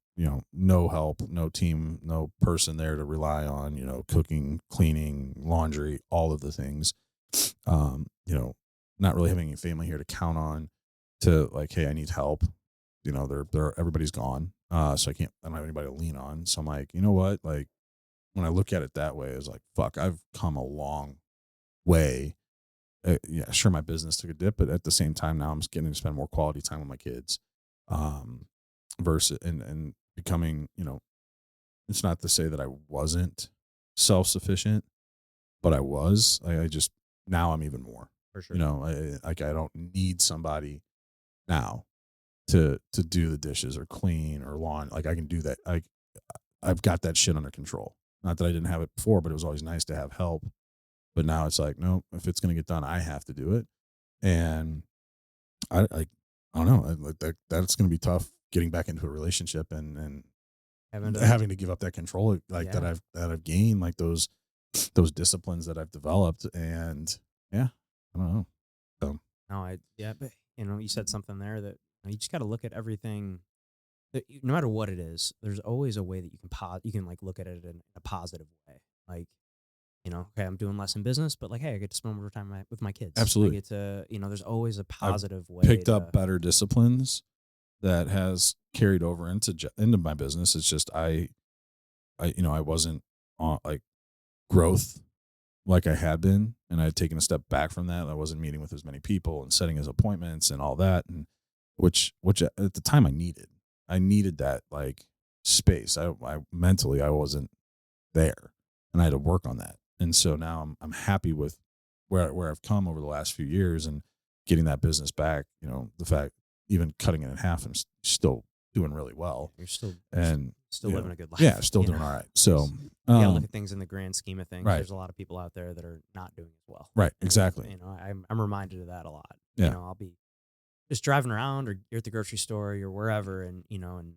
no help, no team, no person there to rely on, cooking, cleaning, laundry, all of the things. Not really having any family here to count on to like, hey, I need help. Everybody's gone. So I don't have anybody to lean on. So I'm like, you know what? Like, when I look at it that way, it's like, fuck, I've come a long way. Sure, my business took a dip, but at the same time, now I'm getting to spend more quality time with my kids. Versus and becoming, it's not to say that I wasn't self-sufficient, but I was. I just, now I'm even more. for sure. I don't need somebody now to do the dishes or clean or lawn. Like, I can do that. I've got that shit under control. Not that I didn't have it before, but it was always nice to have help. But now it's like, no, if it's going to get done, I have to do it. And I don't know. That's going to be tough getting back into a relationship and having to give up that control that I've gained, like those disciplines that I've developed. And I don't know. So but you said something there that you just got to look at everything. No matter what it is, there's always a way that you can like look at it in a positive way. Like, okay, I'm doing less in business, but like, hey, I get to spend more time with my kids. Absolutely. I get to, there's always a positive way. Picked up better disciplines that has carried over into my business. It's just I wasn't on like growth like I had been, and I had taken a step back from that. I wasn't meeting with as many people and setting his appointments and all that, and which at the time I needed that like space. I mentally I wasn't there, and I had to work on that. And so now I'm happy with where I've come over the last few years and getting that business back. The fact even cutting it in half and still doing really well. You're still And still you living know, a good life. yeah, still you doing know? all right. So, You gotta look at things in the grand scheme of things. right, There's a lot of people out there that are not doing as well. right, And, exactly. I'm reminded of that a lot. Yeah, I'll be just driving around, or you're at the grocery store, or wherever, and and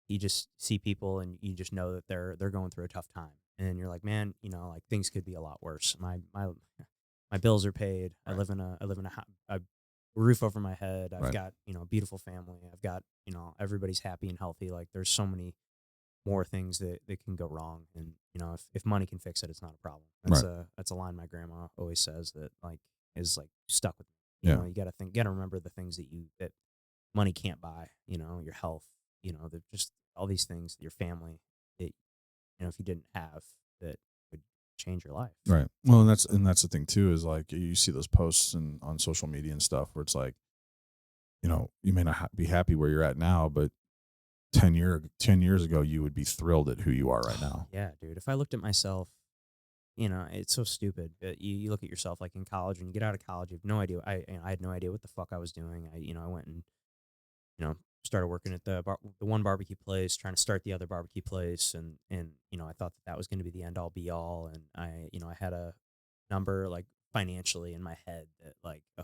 you just see people, and you just know that they're going through a tough time, and you're like, man, like things could be a lot worse. My bills are paid. right, I live in a roof over my head. I've right, got a beautiful family. I've got everybody's happy and healthy. Like there's so many more things that can go wrong, and if money can fix it, it's not a problem. right. That's a line my grandma always says that like is like stuck with me. Yeah, You got to remember the things that money can't buy. Your health. Just all these things, your family. That if you didn't have that would change your life. right. Well, So, and that's the thing too, is like you see those posts and on social media and stuff where it's like, you may not be happy where you're at now, but 10 years ago, you would be thrilled at who you are right now. yeah, dude. If I looked at myself, it's so stupid. But you look at yourself like in college, when you get out of college, you have no idea. I had no idea what the fuck I was doing. I went and started working at the one barbecue place, trying to start the other barbecue place, and I thought that was going to be the end all be all, and I had a number like financially in my head that like, oh,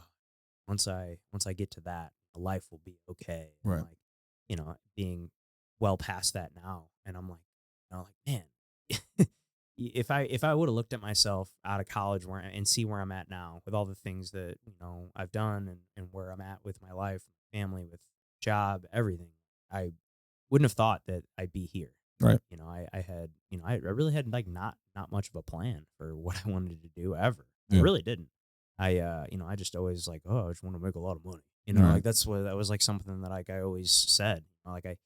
once I get to that, life will be okay. And Right. like, being well past that now, and I'm like, man, if I would have looked at myself out of college and see where I'm at now with all the things that I've done, and where I'm at with my life, family, with job, everything, I wouldn't have thought that I'd be here. Right. I had, I really had like not much of a plan for what I wanted to do ever. I Yeah. really didn't. I just always like, oh, I just want to make a lot of money. Right. Like that was like something that like I always said. Like I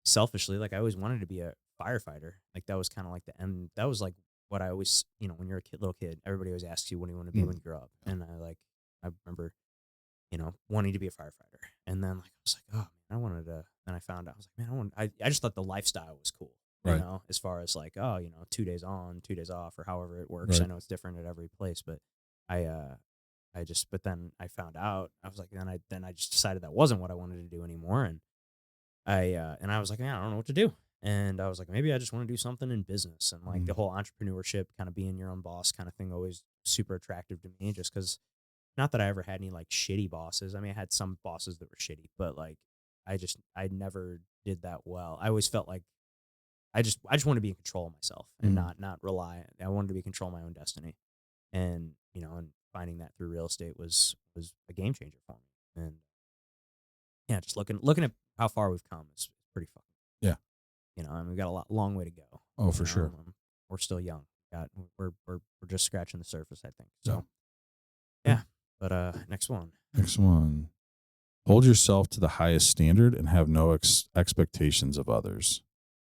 selfishly, like I always wanted to be a firefighter. Like that was kind of like the end. That was like what I always, when you're a little kid, everybody always asks you, what do you want to be Mm. when you grow up? And I remember, wanting to be a firefighter. And then like I was like, oh man, I wanted to. Then I found out, I was like, man, I just thought the lifestyle was cool. Right. As far as like, oh, 2 days on, 2 days off, or however it works. I Right. know it's different at every place, but I but then I found out, I was like, then I just decided that wasn't what I wanted to do anymore. And I was like, man, I don't know what to do. And I was like, maybe I just want to do something in business. And like the Mm. whole entrepreneurship, kind of being your own boss kind of thing, always super attractive to me, just because not that I ever had any like shitty bosses. I mean, I had some bosses that were shitty, but like I never did that well. I always felt like I just want to be in control of myself, and Mm. not rely. I wanted to be control my own destiny. And and finding that through real estate was a game changer for me. And yeah, just looking at how far we've come is pretty fun. Yeah. And we've got long way to go. Oh, for sure. We're still young. Got we're just scratching the surface, I think. Yeah. So yeah. But next one. Next one. Hold yourself to the highest standard and have no expectations of others.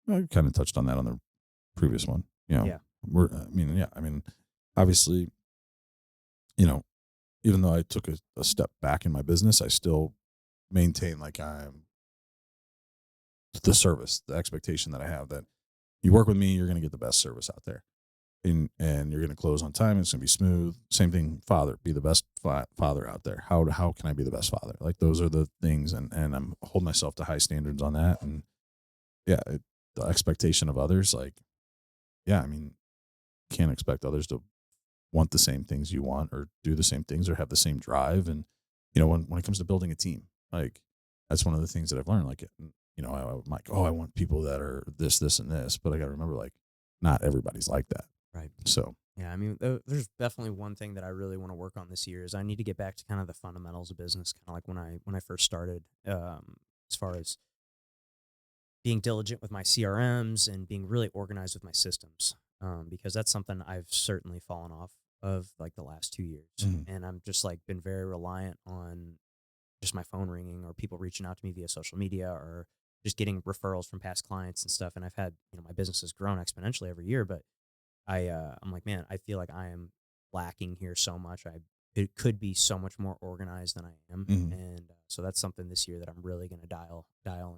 I kind of touched on that on the previous one. Yeah. I mean, obviously, you know, even though I took a step back in my business, I still maintain like I'm the service, the expectation that I have that you work with me, you're going to get the best service out there. And you're going to close on time. It's going to be smooth. Same thing, father, be the best father out there. How can I be the best father? Like those are the things, and I'm holding myself to high standards on that. And yeah, the expectation of others, like, yeah, I mean, you can't expect others to want the same things you want, or do the same things, or have the same drive. And when it comes to building a team, like that's one of the things that I've learned. Like, I'm like, oh, I want people that are this, and this, but I got to remember, like, not everybody's like that. Right. So Yeah, I mean, there's definitely one thing that I really want to work on this year is I need to get back to kind of the fundamentals of business, kind of like when I first started, as far as being diligent with my CRMs and being really organized with my systems, because that's something I've certainly fallen off of like the last 2 years, mm, and I'm just like been very reliant on just my phone ringing, or people reaching out to me via social media, or just getting referrals from past clients and stuff. And I've had my business has grown exponentially every year, but I'm like, man, I feel like I am lacking here so much. It could be so much more organized than I am, mm, and so that's something this year that I'm really going to dial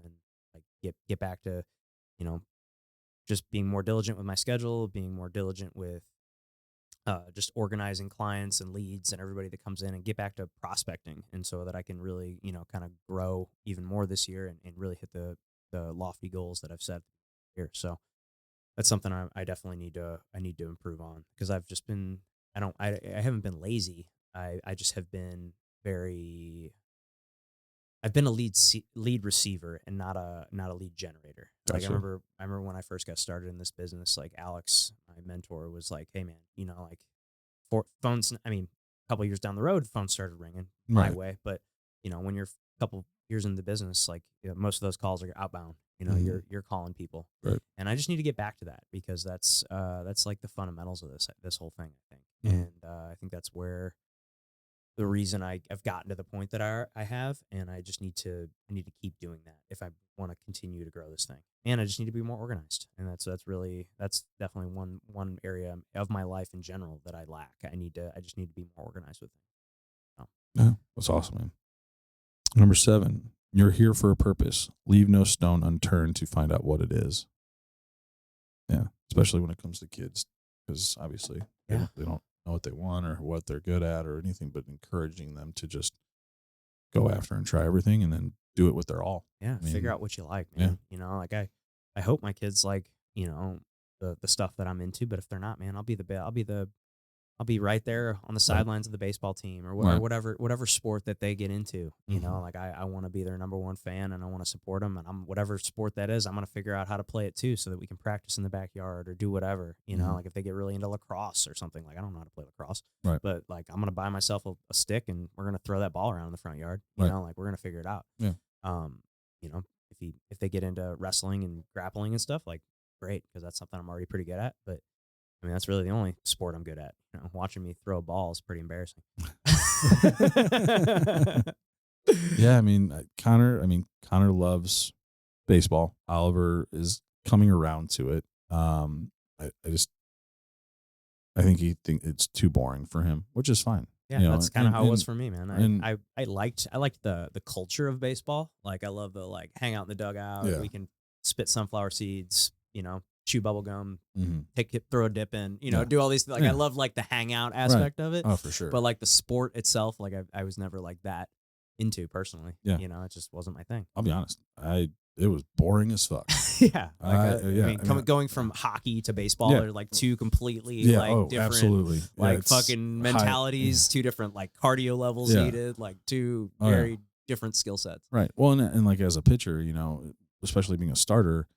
in, like get back to, you know, just being more diligent with my schedule, being more diligent with just organizing clients and leads and everybody that comes in and get back to prospecting. And so that I can really, kind of grow even more this year and really hit the lofty goals that I've set here. So that's something I definitely need to improve on because I've just been, I haven't been lazy. I just have been very, I've been a lead receiver and not a lead generator. Like Gotcha. I remember when I first got started in this business, like Alex, my mentor, was like, "Hey man, like for phones, I mean, a couple years down the road, phones started ringing my Right. way, but when you're a couple years in the business, like most of those calls are outbound. Hmm. You're calling people, Right. and I just need to get back to that because that's like the fundamentals of this whole thing, I think, Hmm. and I think that's where the reason I've gotten to the point that I have, and I need to keep doing that if I want to continue to grow this thing. And I just need to be more organized. And that's definitely one area of my life in general that I lack. I just need to be more organized with things. So, Yeah, that's awesome, man. Number 7, you're here for a purpose. Leave no stone unturned to find out what it is. Yeah, especially when it comes to kids, because obviously yeah. they don't know what they want or what they're good at or anything, but encouraging them to just go after and try everything and then do it with their all. Yeah, I figure mean, out what you like, yeah, man. Like I hope my kids like, the stuff that I'm into, but if they're not, man, I'll be right there on the right, sidelines of the baseball team or right, whatever sport that they get into. hmm, Like I want to be their number one fan and I want to support them. And I'm whatever sport that is, I'm gonna figure out how to play it too, so that we can practice in the backyard or do whatever. hmm, Like if they get really into lacrosse or something, like I don't know how to play lacrosse, right, but like I'm gonna buy myself a stick and we're gonna throw that ball around in the front yard. right, Like we're gonna figure it out. yeah, Um, if they get into wrestling and grappling and stuff, like great, because that's something I'm already pretty good at. But I mean, that's really the only sport I'm good at. Watching me throw a ball is pretty embarrassing. yeah. I mean, Connor. I mean, Connor loves baseball. Oliver is coming around to it. I just I think it's too boring for him, which is fine. Yeah, that's kind of how it was for me, man. And I liked the culture of baseball. Like I love the like hang out in the dugout. yeah, We can spit sunflower seeds. Chew bubble gum, hmm, take it, throw a dip in. yeah, Do all these. Like I yeah, love like the hangout right. aspect of it, Oh, for sure. but like the sport itself, like I was never like that into personally. Yeah, It just wasn't my thing. I'll be honest. It was boring as fuck. Yeah, like I Yeah, mean, I mean, going from hockey to baseball yeah, are like two completely yeah. like Oh, different absolutely. Yeah, like it's fucking high. Yeah, mentalities, two different like cardio levels yeah. needed, like two Oh yeah. very different skill sets. Right. Well, and like as a pitcher, especially being a starter,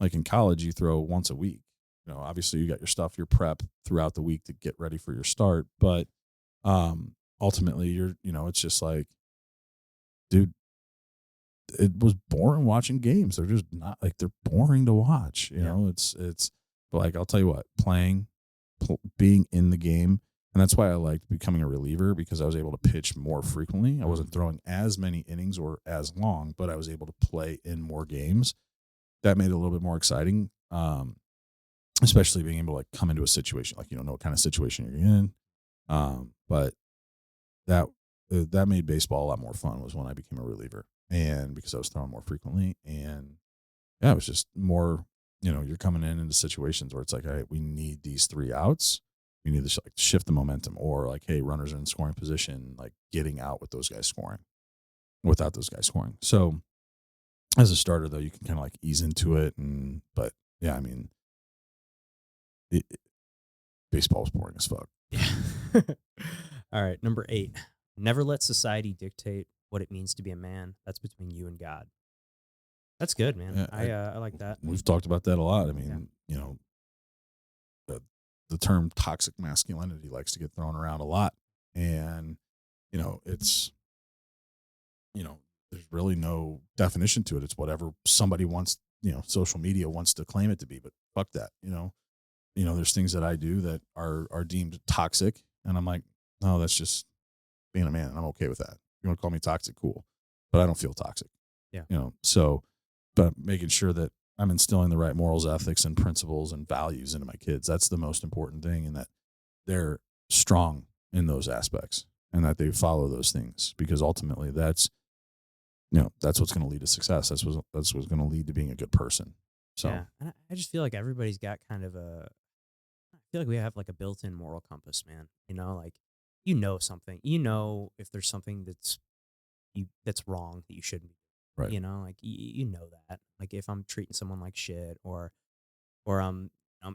like in college, you throw once a week. Obviously you got your stuff, your prep throughout the week to get ready for your start, but ultimately it's just like, dude, it was boring watching games. They're just not like they're boring to watch. Yeah. It's but like I'll tell you what, being in the game, and that's why I liked becoming a reliever because I was able to pitch more frequently. I wasn't throwing as many innings or as long, but I was able to play in more games. That made it a little bit more exciting. Especially being able to like come into a situation like you don't know what kind of situation you're in. But that that made baseball a lot more fun was when I became a reliever and because I was throwing more frequently and yeah, it was just more, you're coming into situations where it's like, all right, we need these 3 outs. We need to like shift the momentum or like, hey, runners are in scoring position, like getting out with those guys scoring without those guys scoring. So as a starter though, you can kind of like ease into it. But yeah, I mean, baseball's boring as fuck. Yeah. All right, number 8. Never let society dictate what it means to be a man. That's between you and God. That's good, man. Yeah, I like that. we've talked about that a lot. I Yeah. mean, the, the term toxic masculinity likes to get thrown around a lot. And, it's, there's really no definition to it. It's whatever somebody wants, social media wants to claim it to be, but fuck that, there's things that I do that are deemed toxic. And I'm like, no, that's just being a man. And I'm okay with that. If you want to call me toxic, cool. But I don't feel toxic, Yeah. So, but making sure that I'm instilling the right morals, ethics, and principles and values into my kids. That's the most important thing, and that they're strong in those aspects and that they follow those things because ultimately that's what's going to lead to success. That's what's going to lead to being a good person. So Yeah. And I just feel like everybody's got kind of I feel like we have like a built-in moral compass, man. Like something. If there's something that's wrong that you shouldn't be. Right. Like you know that. Like if I'm treating someone like shit or I'm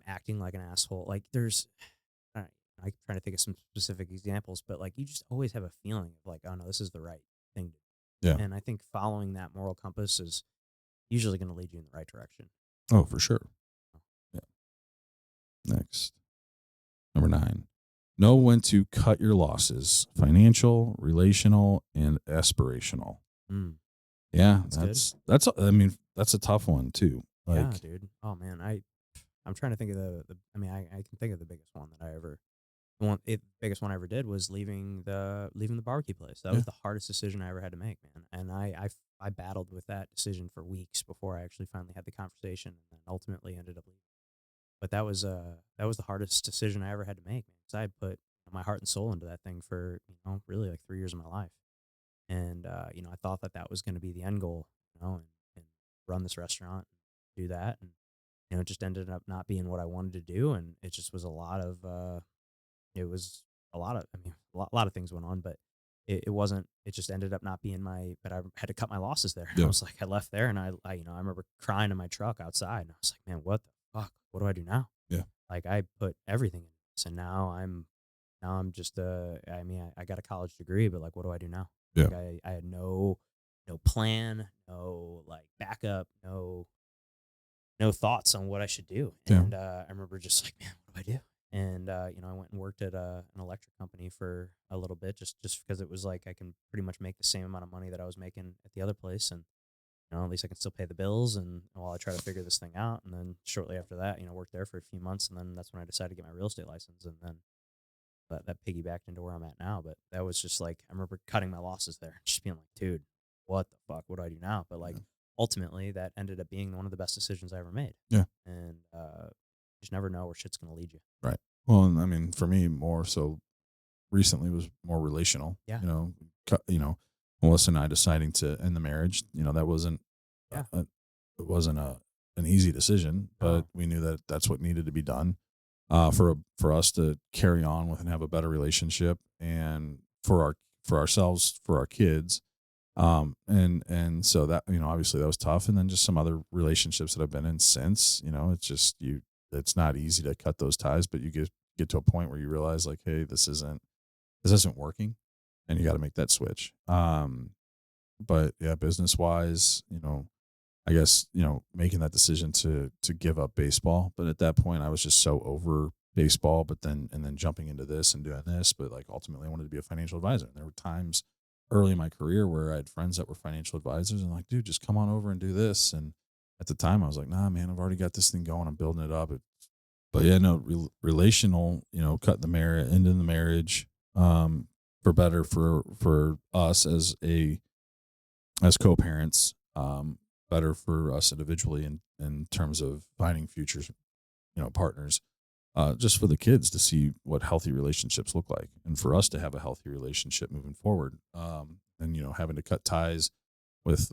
acting like an asshole. Like there's I I'm trying to think of some specific examples, but like you just always have a feeling of like, oh no, this is the right thing to Yeah. do. And I think following that moral compass is usually going to lead you in the right direction. Oh, for sure. Yeah. Next. Number 9. Know when to cut your losses, financial, relational, and aspirational. Mm, Yeah, that's good. I mean, that's a tough one too. Yeah, Like, dude. Oh man, I'm trying to think of the I mean, I can think of the biggest one that I ever biggest one I ever did was leaving the barbecue place. That yeah, was the hardest decision I ever had to make, man. And I battled with that decision for weeks before I actually finally had the conversation and then ultimately ended up leaving. But that was the hardest decision I ever had to make, man, because I had put my heart and soul into that thing for really like 3 years of my life, and I thought that that was going to be the end goal, and run this restaurant, and do that, and it just ended up not being what I wanted to do, and it just was a lot of it was a lot of I mean a lot of things went on, but it wasn't. It just ended up not being my. But I had to cut my losses there. I yeah, was like, I left there, and I remember crying in my truck outside, and I was like, man, what the fuck? What do I do now? yeah, Like I put everything in this, and now I'm just I mean I got a college degree, but like what do I do now? yeah, Like I had no plan, no like backup, no thoughts on what I should do. yeah, And I remember just like, man, what do I do? And I went and worked at an electric company for a little bit, just because it was like I can pretty much make the same amount of money that I was making at the other place, and at least I can still pay the bills. And while I try to figure this thing out, and then shortly after that, worked there for a few months, and then that's when I decided to get my real estate license, and then that piggybacked into where I'm at now. But that was just like I remember cutting my losses there, just being like, dude, what the fuck? What do I do now? But like yeah, ultimately, that ended up being one of the best decisions I ever made. yeah. And you just never know where shit's gonna lead you. Right. Well, and I mean, for me, more so recently was more relational. Yeah, Melissa and I deciding to end the marriage. That wasn't yeah, it wasn't an easy decision, but no, we knew that that's what needed to be done for us to carry on with and have a better relationship, and for ourselves, for our kids. And so that, obviously that was tough. And then just some other relationships that I've been in since, it's just it's not easy to cut those ties, but you get to a point where you realize like, hey, this isn't working, and you got to make that switch. But yeah, business wise, I guess, making that decision to give up baseball. But at that point I was just so over baseball, but then jumping into this and doing this. But like ultimately I wanted to be a financial advisor. And there were times early in my career where I had friends that were financial advisors and like, dude, just come on over and do this. And at the time I was like, nah, man, I've already got this thing going. I'm building it up. But yeah, no, relational, cutting the marriage, ending the marriage, for better for us as co-parents, better for us individually in terms of finding futures, partners, just for the kids to see what healthy relationships look like, and for us to have a healthy relationship moving forward. And having to cut ties with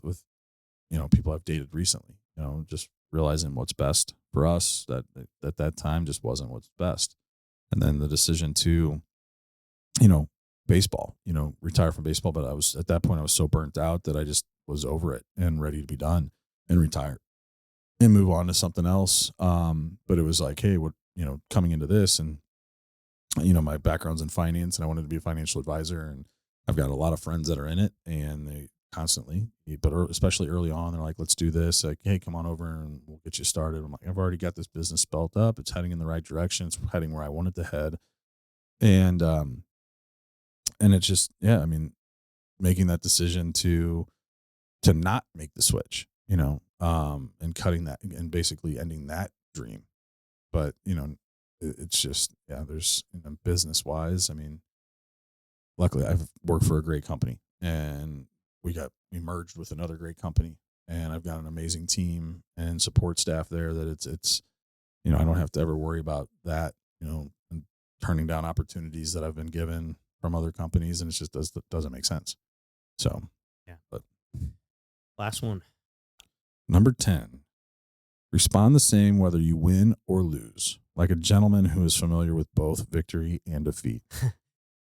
people I've dated recently, just realizing what's best for us that at that time just wasn't what's best. And then the decision to, you know, baseball, retire from baseball. But I was at that point, I was so burnt out that I just was over it and ready to be done and retire and move on to something else. But it was like, hey, what, coming into this, and, my background's in finance and I wanted to be a financial advisor, and I've got a lot of friends that are in it, and they constantly, but especially early on, they're like, let's do this. Like, hey, come on over and we'll get you started. I'm like, I've already got this business built up. It's heading in the right direction. It's heading where I want it to head. And it's just, yeah, I mean, making that decision to not make the switch, and cutting that and basically ending that dream. But, it's just, yeah, there's, business wise, I mean, luckily I've worked for a great company, and we merged with another great company, and I've got an amazing team and support staff there that it's, I don't have to ever worry about that, and turning down opportunities that I've been given from other companies. And it just doesn't make sense. So, yeah. but Last one. number 10, Respond the same whether you win or lose, like a gentleman who is familiar with both victory and defeat.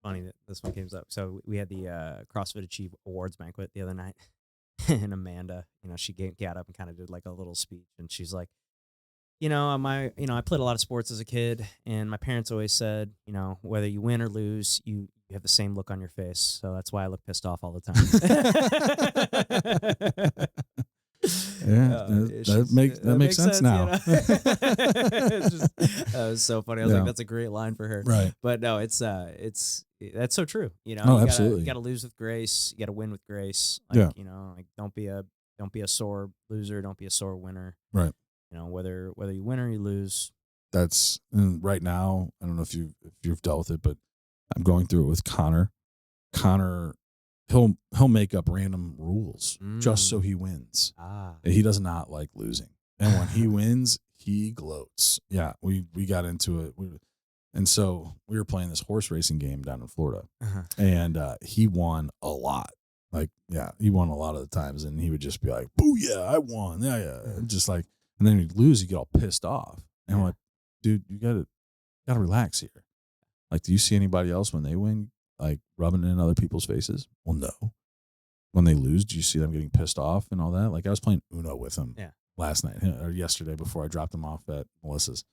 Funny that this one came up. So we had the CrossFit Achieve Awards banquet the other night, and Amanda, she got up and kind of did like a little speech, and she's like, I played a lot of sports as a kid, and my parents always said, whether you win or lose, you have the same look on your face. So that's why I look pissed off all the time. Yeah, that makes sense now. It's just, that was so funny. I was like, that's a great line for her. Right. But no, it's that's so true. Oh, absolutely. You gotta lose with grace. You gotta win with grace. Like don't be a sore loser. Don't be a sore winner. Right. Whether you win or you lose. That's right now. I don't know if you've dealt with it, but I'm going through it with Connor. Connor, he'll make up random rules just so he wins. He does not like losing, and when he wins, he gloats. Yeah, we got into it, and so we were playing this horse racing game down in Florida, and he won a lot. Like, yeah, he won a lot of the times, and he would just be like, "Booyah, I won!" Yeah, just like, and then he'd lose, he'd get all pissed off, and I'm like, "Dude, you gotta relax here. Like, do you see anybody else when they win, like rubbing it in other people's faces? Well, no. When they lose, do you see them getting pissed off and all that? Like, I was playing Uno with him last night or yesterday before I dropped him off at Melissa's,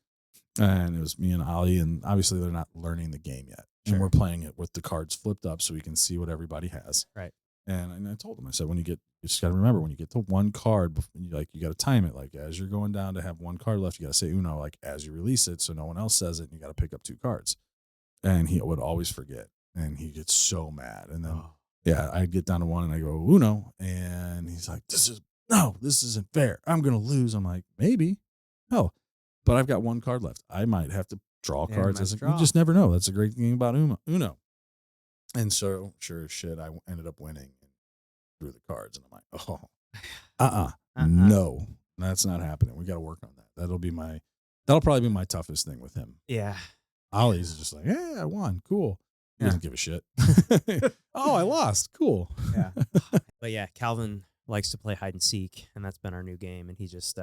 and it was me and Ollie, and obviously they're not learning the game yet, and we're playing it with the cards flipped up so we can see what everybody has. Right. And I told him, I said, you just got to remember, when you get to one card, you got to time it. Like, as you're going down to have one card left, you got to say Uno, like, as you release it, so no one else says it, and you got to pick up two cards. And he would always forget, and he gets so mad. And then, I'd get down to one, and I go, Uno, and he's like, this isn't fair. I'm going to lose. I'm like, maybe. No. But I've got one card left. I might have to draw cards. You just never know. That's a great thing about Uno. And so, sure as shit, I ended up winning and drew the cards. And I'm like, no, that's not happening. We got to work on that. That'll probably be my toughest thing with him. Yeah. Ollie's just like, hey, I won. Cool. He doesn't give a shit. Oh, I lost. Cool. Yeah. But yeah, Calvin likes to play hide and seek, and that's been our new game. And he just,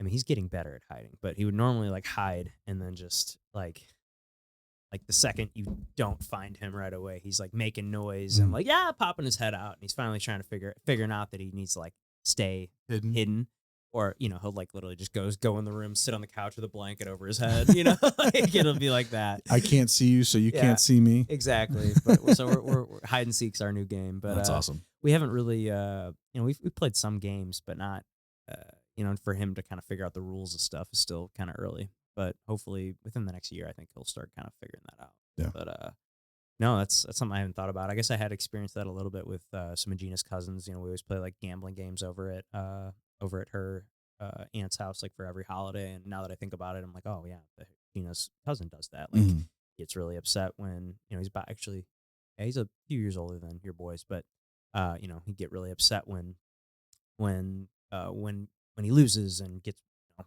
he's getting better at hiding, but he would normally like hide and then just like the second you don't find him right away, he's like making noise and like, popping his head out. And he's finally trying to figuring out that he needs to like stay hidden. Or, he'll like literally just go in the room, sit on the couch with a blanket over his head, like, it'll be like that. I can't see you, so you can't see me. Exactly. But so we're hide and seek's our new game, but that's awesome. We haven't really, we've played some games, but not, for him to kind of figure out the rules of stuff is still kind of early. But hopefully within the next year, I think he'll start kind of figuring that out. Yeah. But no, that's something I haven't thought about. I guess I had experienced that a little bit with some of Gina's cousins. We always play like gambling games over at her aunt's house, like for every holiday. And now that I think about it, I'm like, oh yeah, Gina's cousin does that. Like, he gets really upset when he's he's a few years older than your boys, but he'd get really upset when he loses and gets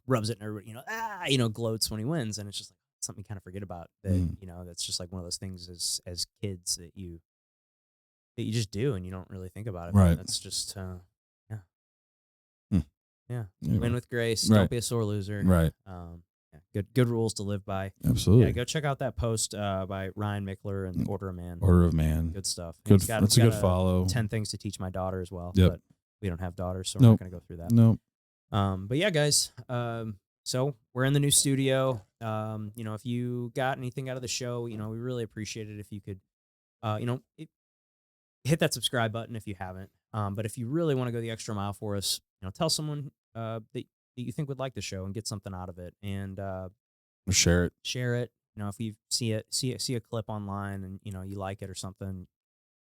rubs it and everybody gloats when he wins, and it's just like something you kind of forget about that. That's just like one of those things as kids that you just do and you don't really think about it. Right. That's just Anyway. Win with grace. Right. Don't be a sore loser. Right. Good rules to live by. Absolutely. Yeah, go check out that post by Ryan Michler and Order of Man. Order of Man. Good stuff. That's a good follow. 10 things to teach my daughter as well. Yep. But we don't have daughters, so we're not going to go through that. Nope. But yeah, guys. So we're in the new studio. If you got anything out of the show, we really appreciate it if you could, hit that subscribe button if you haven't. But if you really want to go the extra mile for us, tell someone that you think would like the show and get something out of it, and share it. If you see a clip online and you like it or something,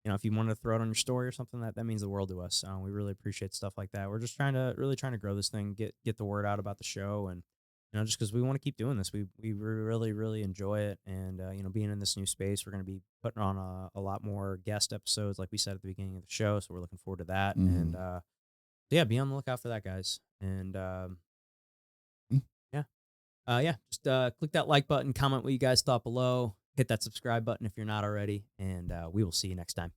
if you want to throw it on your story or something, that means the world to us. We really appreciate stuff like that. We're just trying to grow this thing, get the word out about the show, and just because we want to keep doing this, we really really enjoy it, and being in this new space, we're going to be putting on a lot more guest episodes, like we said at the beginning of the show. So we're looking forward to that, and be on the lookout for that, guys. And just click that like button, comment what you guys thought below, hit that subscribe button if you're not already, and we will see you next time.